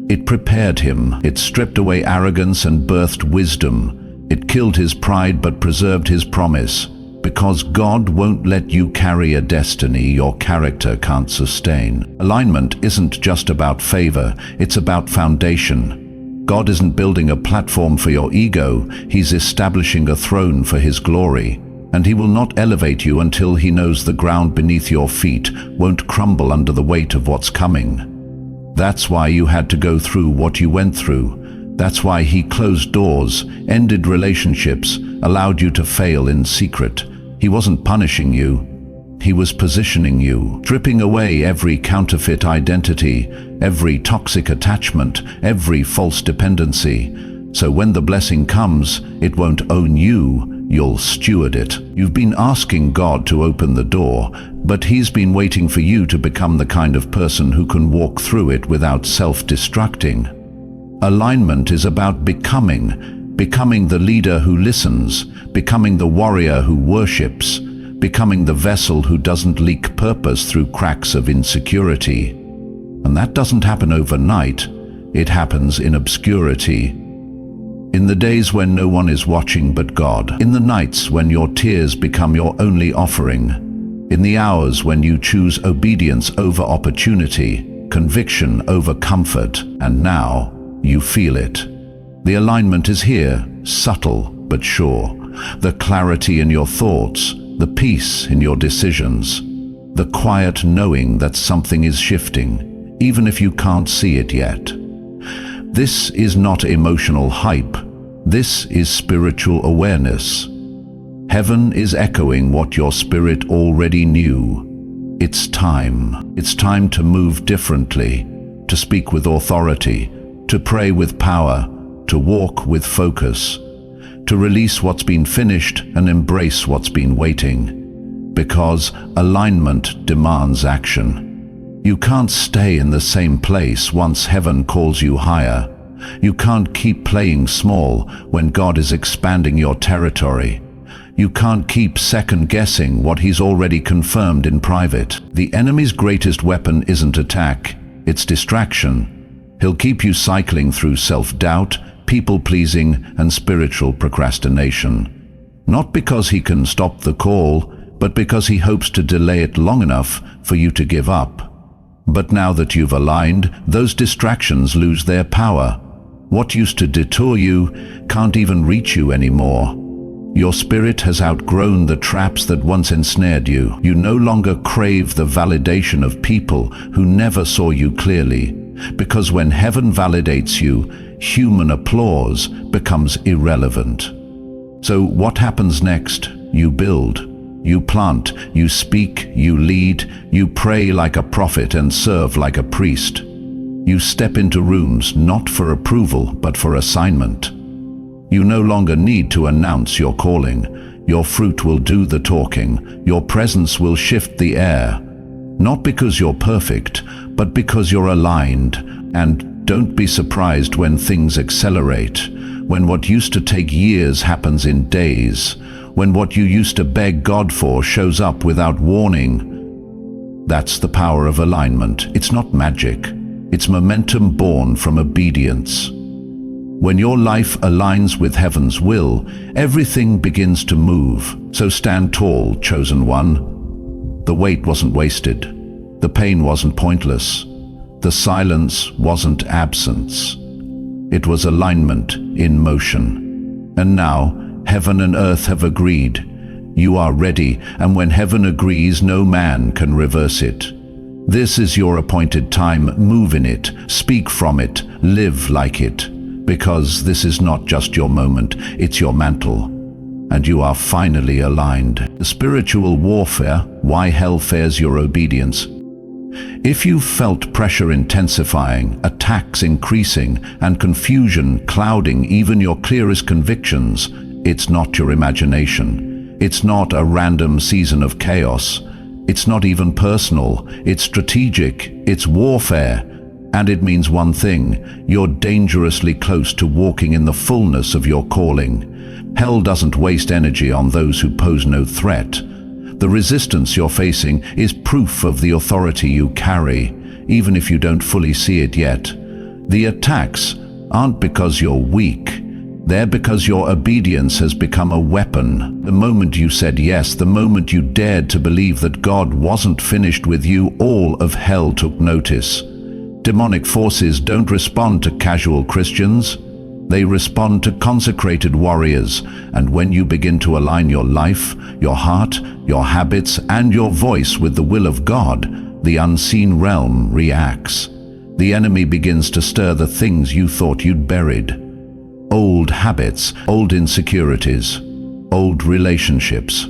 It prepared him. It stripped away arrogance and birthed wisdom. It killed his pride but preserved his promise. Because God won't let you carry a destiny your character can't sustain. Alignment isn't just about favor, it's about foundation. God isn't building a platform for your ego, He's establishing a throne for His glory. And He will not elevate you until He knows the ground beneath your feet won't crumble under the weight of what's coming. That's why you had to go through what you went through. That's why He closed doors, ended relationships, allowed you to fail in secret. He wasn't punishing you. He was positioning you, stripping away every counterfeit identity, every toxic attachment, every false dependency. So when the blessing comes, it won't own you, you'll steward it. You've been asking God to open the door, but He's been waiting for you to become the kind of person who can walk through it without self-destructing. Alignment is about becoming the leader who listens, becoming the warrior who worships, becoming the vessel who doesn't leak purpose through cracks of insecurity. And that doesn't happen overnight. It happens in obscurity. In the days when no one is watching but God, in the nights when your tears become your only offering, in the hours when you choose obedience over opportunity, conviction over comfort, and now you feel it. The alignment is here, subtle but sure. The clarity in your thoughts, the peace in your decisions, the quiet knowing that something is shifting, even if you can't see it yet. This is not emotional hype. This is spiritual awareness. Heaven is echoing what your spirit already knew. It's time. It's time to move differently, to speak with authority, to pray with power, to walk with focus, to release what's been finished and embrace what's been waiting. Because alignment demands action. You can't stay in the same place once heaven calls you higher. You can't keep playing small when God is expanding your territory. You can't keep second-guessing what He's already confirmed in private. The enemy's greatest weapon isn't attack, it's distraction. He'll keep you cycling through self-doubt, people-pleasing, and spiritual procrastination. Not because he can stop the call, but because he hopes to delay it long enough for you to give up. But now that you've aligned, those distractions lose their power. What used to detour you can't even reach you anymore. Your spirit has outgrown the traps that once ensnared you. You no longer crave the validation of people who never saw you clearly, because when heaven validates you, human applause becomes irrelevant. So what happens next? You build, you plant, you speak, you lead, you pray like a prophet and serve like a priest. You step into rooms not for approval but for assignment. You no longer need to announce your calling. Your fruit will do the talking. Your presence will shift the air. Not because you're perfect, but because you're aligned. And don't be surprised when things accelerate, when what used to take years happens in days, when what you used to beg God for shows up without warning. That's the power of alignment. It's not magic. It's momentum born from obedience. When your life aligns with heaven's will, everything begins to move. So stand tall, chosen one. The wait wasn't wasted. The pain wasn't pointless. The silence wasn't absence. It was alignment in motion. And now, heaven and earth have agreed. You are ready, and when heaven agrees, no man can reverse it. This is your appointed time. Move in it, speak from it, live like it. Because this is not just your moment, it's your mantle. And you are finally aligned. The spiritual warfare, why hell fears your obedience. If you've felt pressure intensifying, attacks increasing, and confusion clouding even your clearest convictions, it's not your imagination. It's not a random season of chaos. It's not even personal. It's strategic. It's warfare. And it means one thing: you're dangerously close to walking in the fullness of your calling. Hell doesn't waste energy on those who pose no threat. The resistance you're facing is proof of the authority you carry, even if you don't fully see it yet. The attacks aren't because you're weak. They're because your obedience has become a weapon. The moment you said yes, the moment you dared to believe that God wasn't finished with you, all of hell took notice. Demonic forces don't respond to casual Christians. They respond to consecrated warriors, and when you begin to align your life, your heart, your habits, and your voice with the will of God, the unseen realm reacts. The enemy begins to stir the things you thought you'd buried. Old habits, old insecurities, old relationships,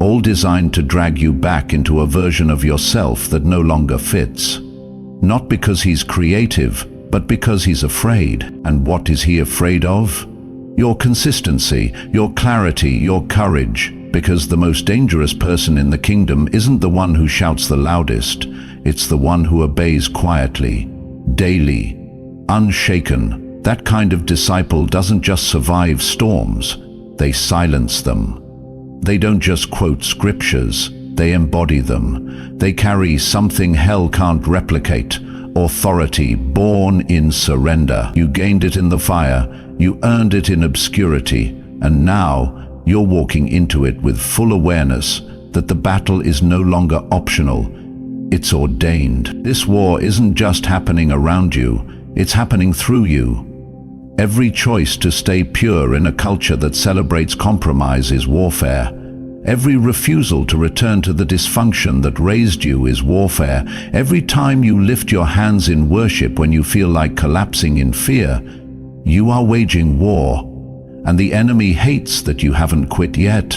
all designed to drag you back into a version of yourself that no longer fits. Not because he's creative, but because he's afraid. And what is he afraid of? Your consistency, your clarity, your courage. Because the most dangerous person in the kingdom isn't the one who shouts the loudest, it's the one who obeys quietly, daily, unshaken. That kind of disciple doesn't just survive storms, they silence them. They don't just quote scriptures, they embody them. They carry something hell can't replicate. Authority born in surrender. You gained it in the fire, you earned it in obscurity, and now you're walking into it with full awareness that the battle is no longer optional, it's ordained. This war isn't just happening around you, it's happening through you. Every choice to stay pure in a culture that celebrates compromise is warfare. Every refusal to return to the dysfunction that raised you is warfare. Every time you lift your hands in worship when you feel like collapsing in fear, you are waging war. And the enemy hates that you haven't quit yet.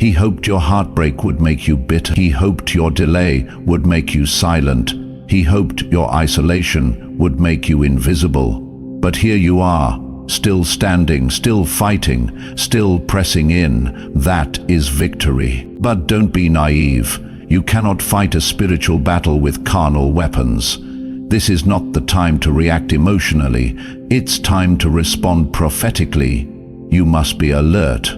He hoped your heartbreak would make you bitter. He hoped your delay would make you silent. He hoped your isolation would make you invisible. But here you are, still standing, still fighting, still pressing in. That is victory. But don't be naive. You cannot fight a spiritual battle with carnal weapons. This is not the time to react emotionally. It's time to respond prophetically. You must be alert,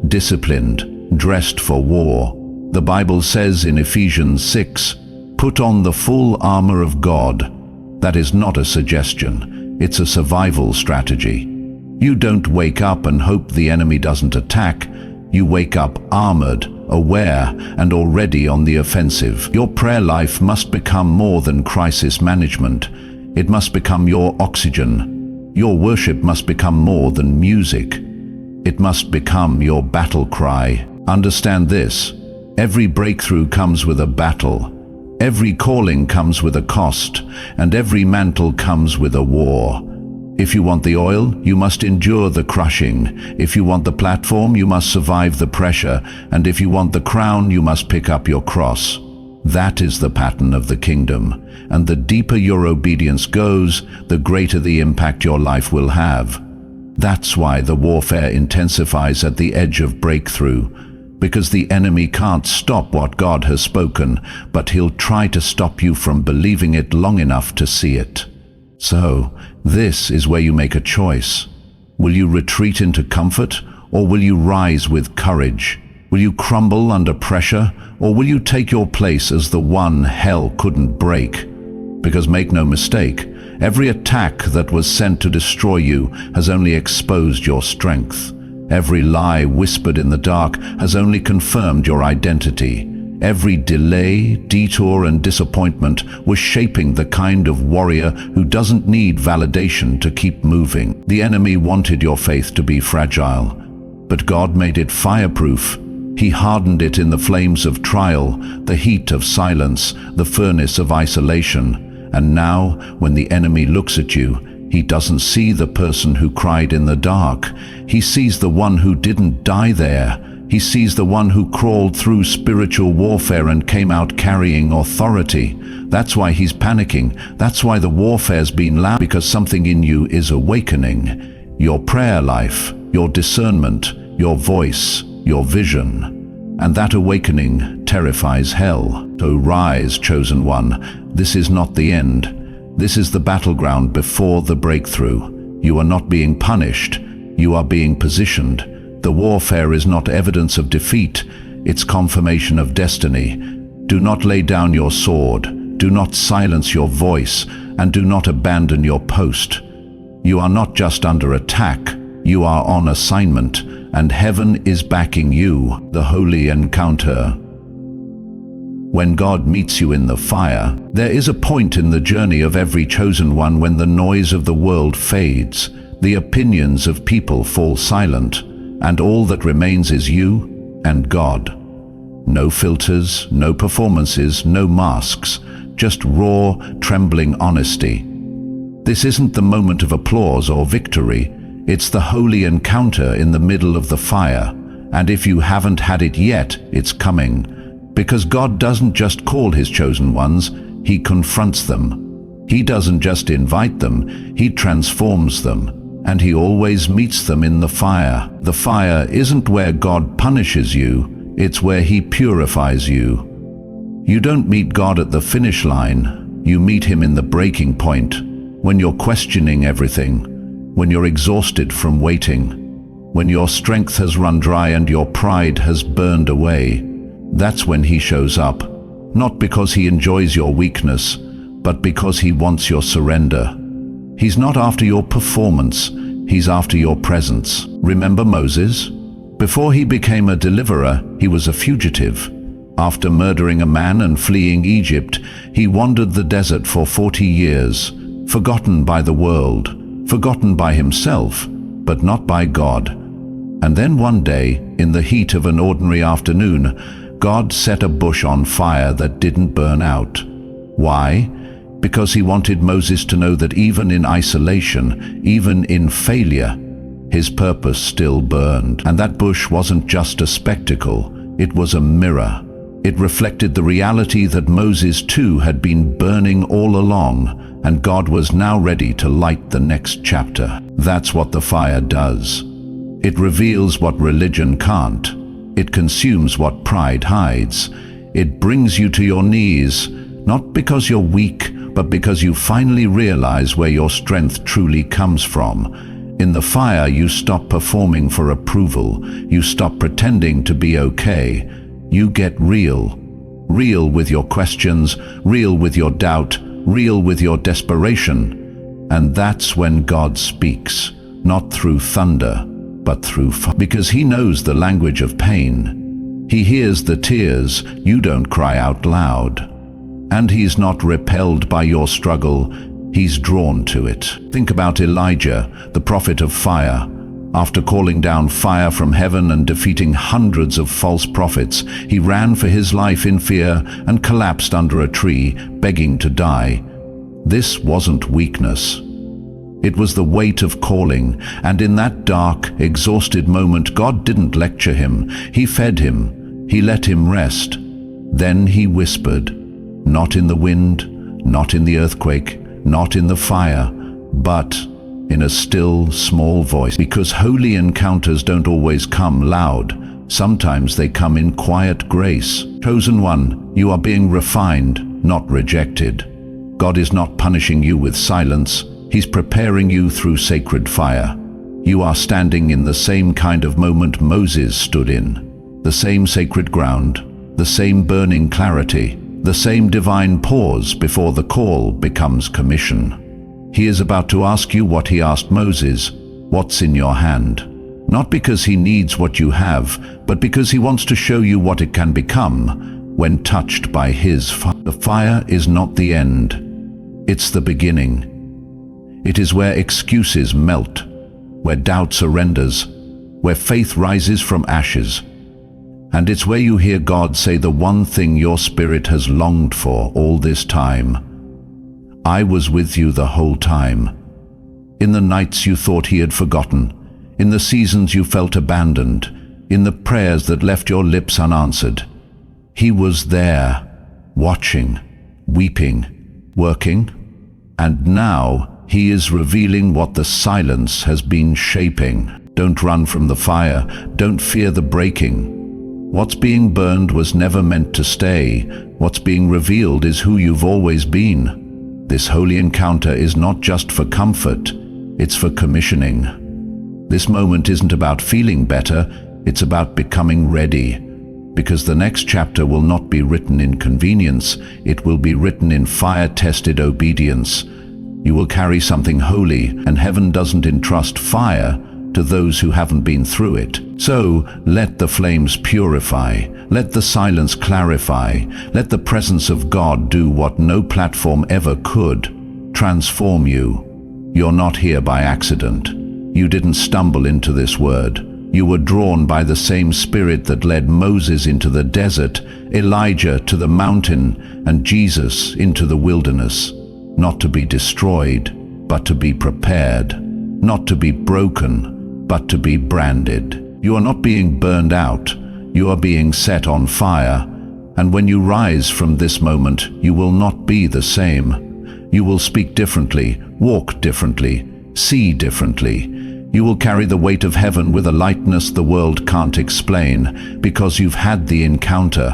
disciplined, dressed for war. The Bible says in Ephesians 6, "Put on the full armor of God." That is not a suggestion. It's a survival strategy. You don't wake up and hope the enemy doesn't attack. You wake up armored, aware, and already on the offensive. Your prayer life must become more than crisis management. It must become your oxygen. Your worship must become more than music. It must become your battle cry. Understand this: every breakthrough comes with a battle. Every calling comes with a cost, and every mantle comes with a war. If you want the oil, you must endure the crushing. If you want the platform, you must survive the pressure. And if you want the crown, you must pick up your cross. That is the pattern of the kingdom. And the deeper your obedience goes, the greater the impact your life will have. That's why the warfare intensifies at the edge of breakthrough. Because the enemy can't stop what God has spoken, but he'll try to stop you from believing it long enough to see it. So, this is where you make a choice. Will you retreat into comfort, or will you rise with courage? Will you crumble under pressure, or will you take your place as the one hell couldn't break? Because make no mistake, every attack that was sent to destroy you has only exposed your strength. Every lie whispered in the dark has only confirmed your identity. Every delay, detour, and disappointment was shaping the kind of warrior who doesn't need validation to keep moving. The enemy wanted your faith to be fragile, but God made it fireproof. He hardened it in the flames of trial, the heat of silence, the furnace of isolation. And now, when the enemy looks at you, he doesn't see the person who cried in the dark. He sees the one who didn't die there. He sees the one who crawled through spiritual warfare and came out carrying authority. That's why he's panicking. That's why the warfare's been loud, because something in you is awakening. Your prayer life, your discernment, your voice, your vision. And that awakening terrifies hell. So rise, chosen one. This is not the end. This is the battleground before the breakthrough. You are not being punished. You are being positioned. The warfare is not evidence of defeat. It's confirmation of destiny. Do not lay down your sword. Do not silence your voice. And do not abandon your post. You are not just under attack. You are on assignment. And heaven is backing you, the holy encounter. When God meets you in the fire, there is a point in the journey of every chosen one when the noise of the world fades, the opinions of people fall silent, and all that remains is you and God. No filters, no performances, no masks, just raw, trembling honesty. This isn't the moment of applause or victory, it's the holy encounter in the middle of the fire, and if you haven't had it yet, it's coming. Because God doesn't just call his chosen ones, he confronts them. He doesn't just invite them, he transforms them, and he always meets them in the fire. The fire isn't where God punishes you, it's where he purifies you. You don't meet God at the finish line, you meet him in the breaking point, when you're questioning everything, when you're exhausted from waiting, when your strength has run dry and your pride has burned away. That's when he shows up, not because he enjoys your weakness, but because he wants your surrender. He's not after your performance, he's after your presence. Remember Moses? Before he became a deliverer, he was a fugitive. After murdering a man and fleeing Egypt, he wandered the desert for 40 years, forgotten by the world, forgotten by himself, but not by God. And then one day, in the heat of an ordinary afternoon, God set a bush on fire that didn't burn out. Why? Because he wanted Moses to know that even in isolation, even in failure, his purpose still burned. And that bush wasn't just a spectacle, it was a mirror. It reflected the reality that Moses too had been burning all along, and God was now ready to light the next chapter. That's what the fire does. It reveals what religion can't. It consumes what pride hides. It brings you to your knees, not because you're weak, but because you finally realize where your strength truly comes from. In the fire, you stop performing for approval. You stop pretending to be okay. You get real. Real with your questions, real with your doubt, real with your desperation. And that's when God speaks, not through thunder, but through fire. Because he knows the language of pain. He hears the tears you don't cry out loud. And he's not repelled by your struggle, he's drawn to it. Think about Elijah, the prophet of fire. After calling down fire from heaven and defeating hundreds of false prophets, he ran for his life in fear and collapsed under a tree, begging to die. This wasn't weakness. It was the weight of calling, and in that dark, exhausted moment, God didn't lecture him. He fed him. He let him rest. Then he whispered, not in the wind, not in the earthquake, not in the fire, but in a still, small voice. Because holy encounters don't always come loud. Sometimes they come in quiet grace. Chosen one, you are being refined, not rejected. God is not punishing you with silence. He's preparing you through sacred fire. You are standing in the same kind of moment Moses stood in. The same sacred ground, the same burning clarity, the same divine pause before the call becomes commission. He is about to ask you what he asked Moses, what's in your hand? Not because he needs what you have, but because he wants to show you what it can become when touched by his fire. The fire is not the end. It's the beginning. It is where excuses melt, where doubt surrenders, where faith rises from ashes. And it's where you hear God say the one thing your spirit has longed for all this time. I was with you the whole time. In the nights you thought he had forgotten, in the seasons you felt abandoned, in the prayers that left your lips unanswered. He was there, watching, weeping, working, and now he is revealing what the silence has been shaping. Don't run from the fire, don't fear the breaking. What's being burned was never meant to stay. What's being revealed is who you've always been. This holy encounter is not just for comfort, it's for commissioning. This moment isn't about feeling better, it's about becoming ready. Because the next chapter will not be written in convenience, it will be written in fire-tested obedience. You will carry something holy, and heaven doesn't entrust fire to those who haven't been through it. So let the flames purify, let the silence clarify, let the presence of God do what no platform ever could: transform you. You're not here by accident. You didn't stumble into this word. You were drawn by the same Spirit that led Moses into the desert, Elijah to the mountain, and Jesus into the wilderness. Not to be destroyed, but to be prepared. Not to be broken, but to be branded. You are not being burned out. You are being set on fire. And when you rise from this moment, you will not be the same. You will speak differently, walk differently, see differently. You will carry the weight of heaven with a lightness the world can't explain, because you've had the encounter.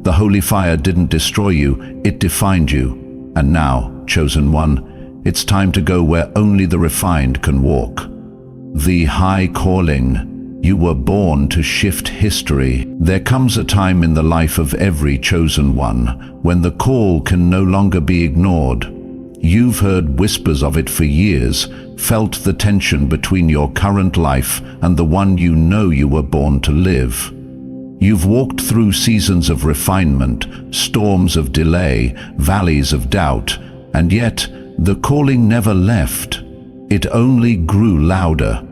The holy fire didn't destroy you, it defined you. And now, chosen one, it's time to go where only the refined can walk. The high calling. You were born to shift history. There comes a time in the life of every chosen one when the call can no longer be ignored. You've heard whispers of it for years, felt the tension between your current life and the one you know you were born to live. You've walked through seasons of refinement, storms of delay, valleys of doubt, and yet the calling never left. It only grew louder,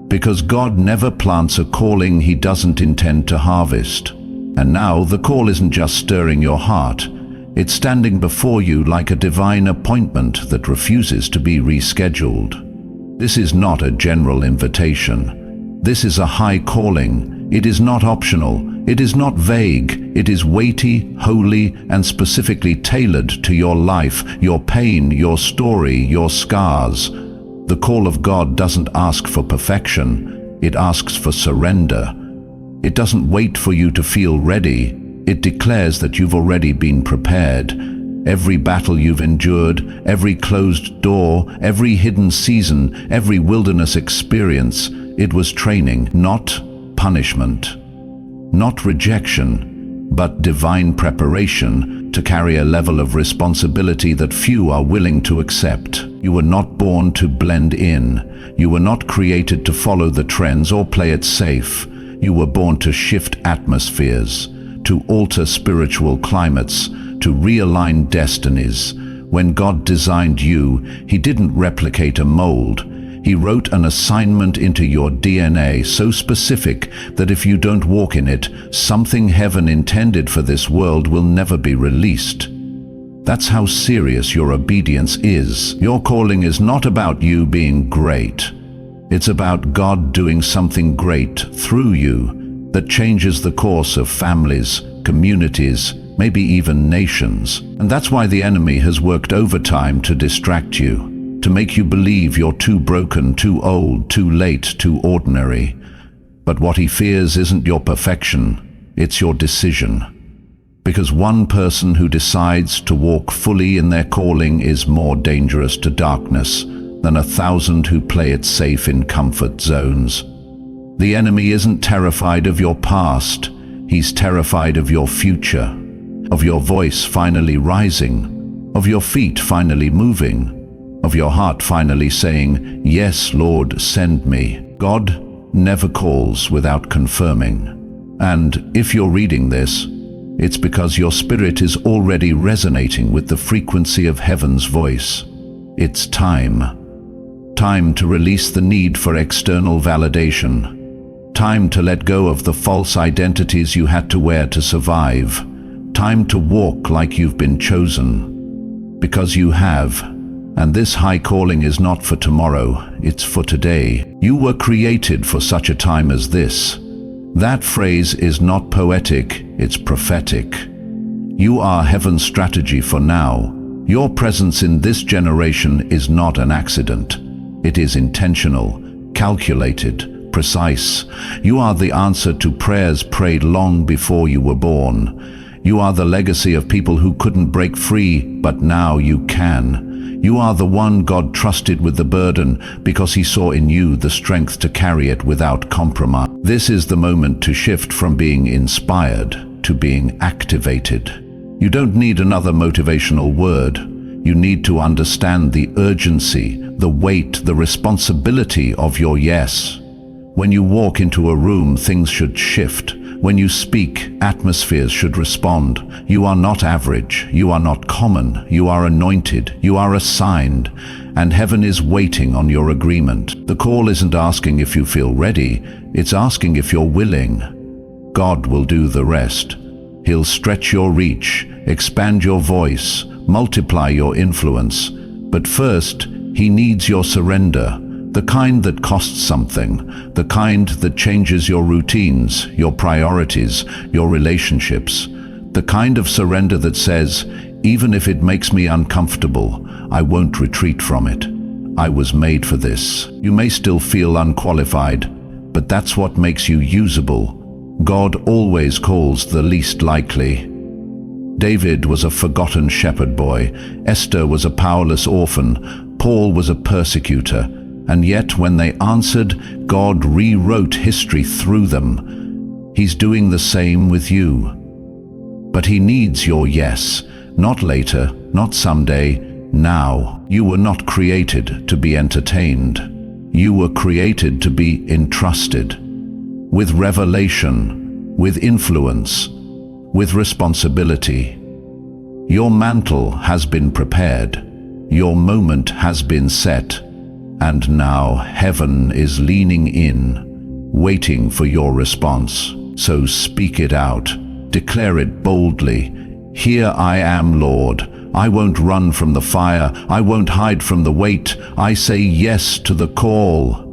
because God never plants a calling He doesn't intend to harvest. And now the call isn't just stirring your heart. It's standing before you like a divine appointment that refuses to be rescheduled. This is not a general invitation. This is a high calling. It is not optional. It is not vague. It is weighty, holy, and specifically tailored to your life, your pain, your story, your scars. The call of God doesn't ask for perfection. It asks for surrender. It doesn't wait for you to feel ready. It declares that you've already been prepared. Every battle you've endured, every closed door, every hidden season, every wilderness experience, it was training, not punishment. Not rejection, but divine preparation to carry a level of responsibility that few are willing to accept. You were not born to blend in. You were not created to follow the trends or play it safe. You were born to shift atmospheres, to alter spiritual climates, to realign destinies. When God designed you, He didn't replicate a mold. He wrote an assignment into your DNA so specific that if you don't walk in it, something heaven intended for this world will never be released. That's how serious your obedience is. Your calling is not about you being great. It's about God doing something great through you that changes the course of families, communities, maybe even nations. And that's why the enemy has worked overtime to distract you, to make you believe you're too broken, too old, too late, too ordinary. But what he fears isn't your perfection, it's your decision. Because one person who decides to walk fully in their calling is more dangerous to darkness than 1,000 who play it safe in comfort zones. The enemy isn't terrified of your past, he's terrified of your future, of your voice finally rising, of your feet finally moving, of your heart finally saying, "Yes, Lord, send me." God never calls without confirming. And if you're reading this, it's because your spirit is already resonating with the frequency of heaven's voice. It's time. Time to release the need for external validation. Time to let go of the false identities you had to wear to survive. Time to walk like you've been chosen. Because you have. And this high calling is not for tomorrow, it's for today. You were created for such a time as this. That phrase is not poetic, it's prophetic. You are heaven's strategy for now. Your presence in this generation is not an accident. It is intentional, calculated, precise. You are the answer to prayers prayed long before you were born. You are the legacy of people who couldn't break free, but now you can. You are the one God trusted with the burden because He saw in you the strength to carry it without compromise. This is the moment to shift from being inspired to being activated. You don't need another motivational word. You need to understand the urgency, the weight, the responsibility of your yes. When you walk into a room, things should shift. When you speak, atmospheres should respond. You are not average, you are not common, you are anointed, you are assigned, and heaven is waiting on your agreement. The call isn't asking if you feel ready, it's asking if you're willing. God will do the rest. He'll stretch your reach, expand your voice, multiply your influence. But first, He needs your surrender. The kind that costs something, the kind that changes your routines, your priorities, your relationships, the kind of surrender that says, even if it makes me uncomfortable, I won't retreat from it. I was made for this. You may still feel unqualified, but that's what makes you usable. God always calls the least likely. David was a forgotten shepherd boy. Esther was a powerless orphan. Paul was a persecutor. And yet when they answered, God rewrote history through them. He's doing the same with you. But He needs your yes, not later, not someday, now. You were not created to be entertained. You were created to be entrusted. With revelation, with influence, with responsibility. Your mantle has been prepared. Your moment has been set. And now heaven is leaning in, waiting for your response. So speak it out. Declare it boldly. Here I am, Lord. I won't run from the fire. I won't hide from the weight. I say yes to the call.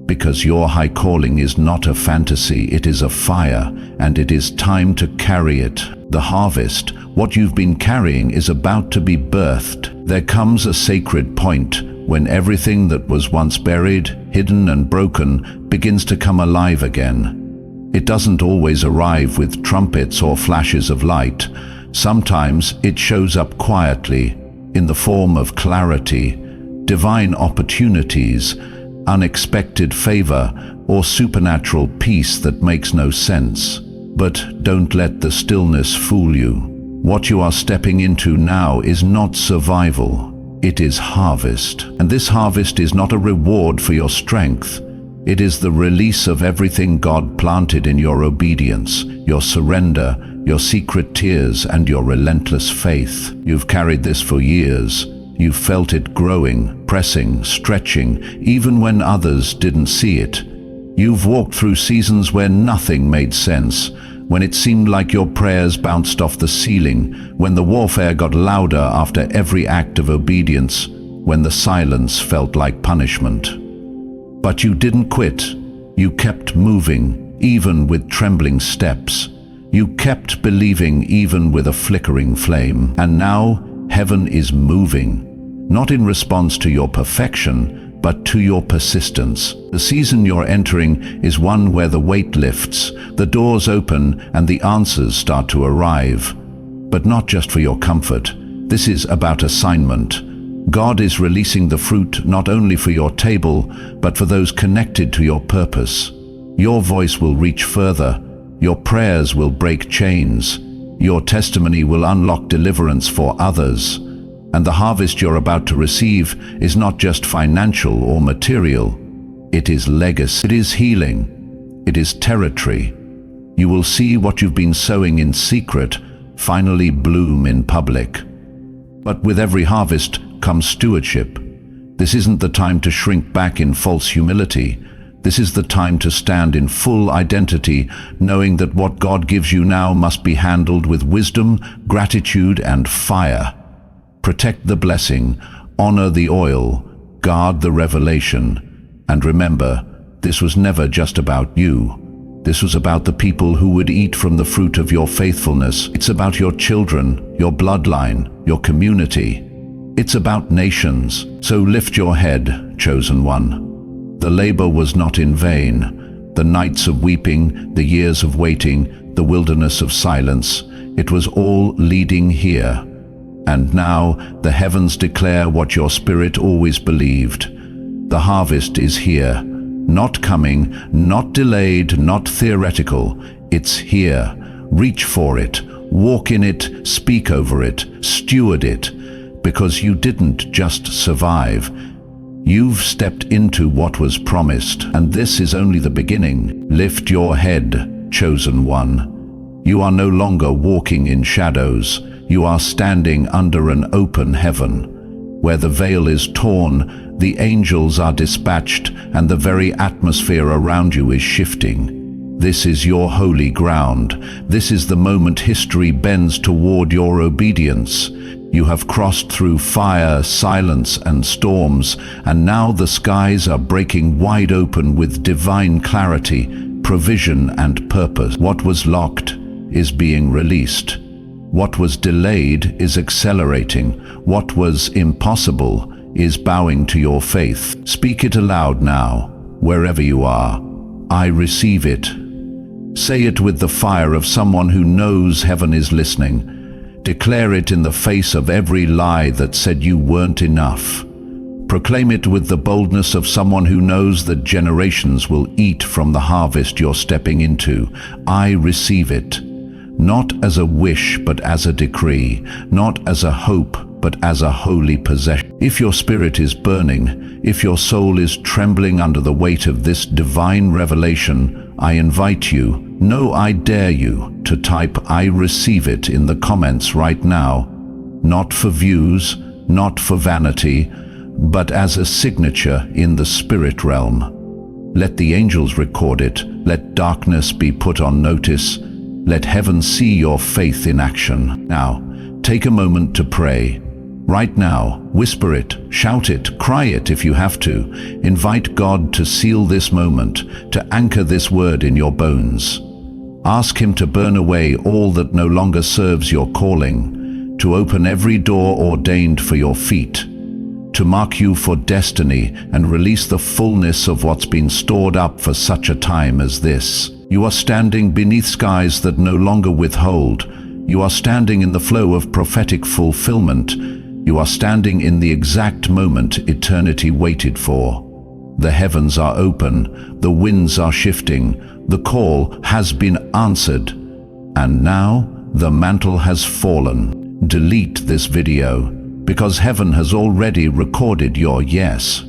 Because your high calling is not a fantasy, it is a fire, and it is time to carry it. The harvest, what you've been carrying, is about to be birthed. There comes a sacred point when everything that was once buried, hidden and broken begins to come alive again. It doesn't always arrive with trumpets or flashes of light. Sometimes it shows up quietly, in the form of clarity, divine opportunities, unexpected favor, or supernatural peace that makes no sense. But don't let the stillness fool you. What you are stepping into now is not survival. It is harvest. And this harvest is not a reward for your strength. It is the release of everything God planted in your obedience, your surrender, your secret tears, and your relentless faith. You've carried this for years. You've felt it growing, pressing, stretching, even when others didn't see it. You've walked through seasons where nothing made sense, when it seemed like your prayers bounced off the ceiling, when the warfare got louder after every act of obedience, when the silence felt like punishment. But you didn't quit. You kept moving, even with trembling steps. You kept believing, even with a flickering flame. And now, heaven is moving, not in response to your perfection, but to your persistence. The season you're entering is one where the weight lifts, the doors open, and the answers start to arrive. But not just for your comfort. This is about assignment. God is releasing the fruit not only for your table, but for those connected to your purpose. Your voice will reach further. Your prayers will break chains. Your testimony will unlock deliverance for others. And the harvest you're about to receive is not just financial or material. It is legacy. It is healing. It is territory. You will see what you've been sowing in secret finally bloom in public. But with every harvest comes stewardship. This isn't the time to shrink back in false humility. This is the time to stand in full identity, knowing that what God gives you now must be handled with wisdom, gratitude, and fire. Protect the blessing, honor the oil, guard the revelation. And remember, this was never just about you. This was about the people who would eat from the fruit of your faithfulness. It's about your children, your bloodline, your community. It's about nations. So lift your head, chosen one. The labor was not in vain. The nights of weeping, the years of waiting, the wilderness of silence, it was all leading here. And now the heavens declare what your spirit always believed. The harvest is here, not coming, not delayed, not theoretical. It's here. Reach for it, walk in it, speak over it, steward it, because you didn't just survive. You've stepped into what was promised, and this is only the beginning. Lift your head, chosen one. You are no longer walking in shadows. You are standing under an open heaven. Where the veil is torn, the angels are dispatched, and the very atmosphere around you is shifting. This is your holy ground. This is the moment history bends toward your obedience. You have crossed through fire, silence, and storms, and now the skies are breaking wide open with divine clarity, provision, and purpose. What was locked is being released. What was delayed is accelerating. What was impossible is bowing to your faith. Speak it aloud now, wherever you are. I receive it. Say it with the fire of someone who knows heaven is listening. Declare it in the face of every lie that said you weren't enough. Proclaim it with the boldness of someone who knows that generations will eat from the harvest you're stepping into. I receive it. Not as a wish, but as a decree. Not as a hope, but as a holy possession. If your spirit is burning, if your soul is trembling under the weight of this divine revelation, I invite you, no, I dare you, to type "I receive it" in the comments right now. Not for views, not for vanity, but as a signature in the spirit realm. Let the angels record it. Let darkness be put on notice. Let heaven see your faith in action. Now, take a moment to pray. Right now, whisper it, shout it, cry it if you have to. Invite God to seal this moment, to anchor this word in your bones. Ask Him to burn away all that no longer serves your calling, to open every door ordained for your feet, to mark you for destiny and release the fullness of what's been stored up for such a time as this. You are standing beneath skies that no longer withhold. You are standing in the flow of prophetic fulfillment. You are standing in the exact moment eternity waited for. The heavens are open, the winds are shifting, the call has been answered, and now the mantle has fallen. Delete this video, because heaven has already recorded your yes.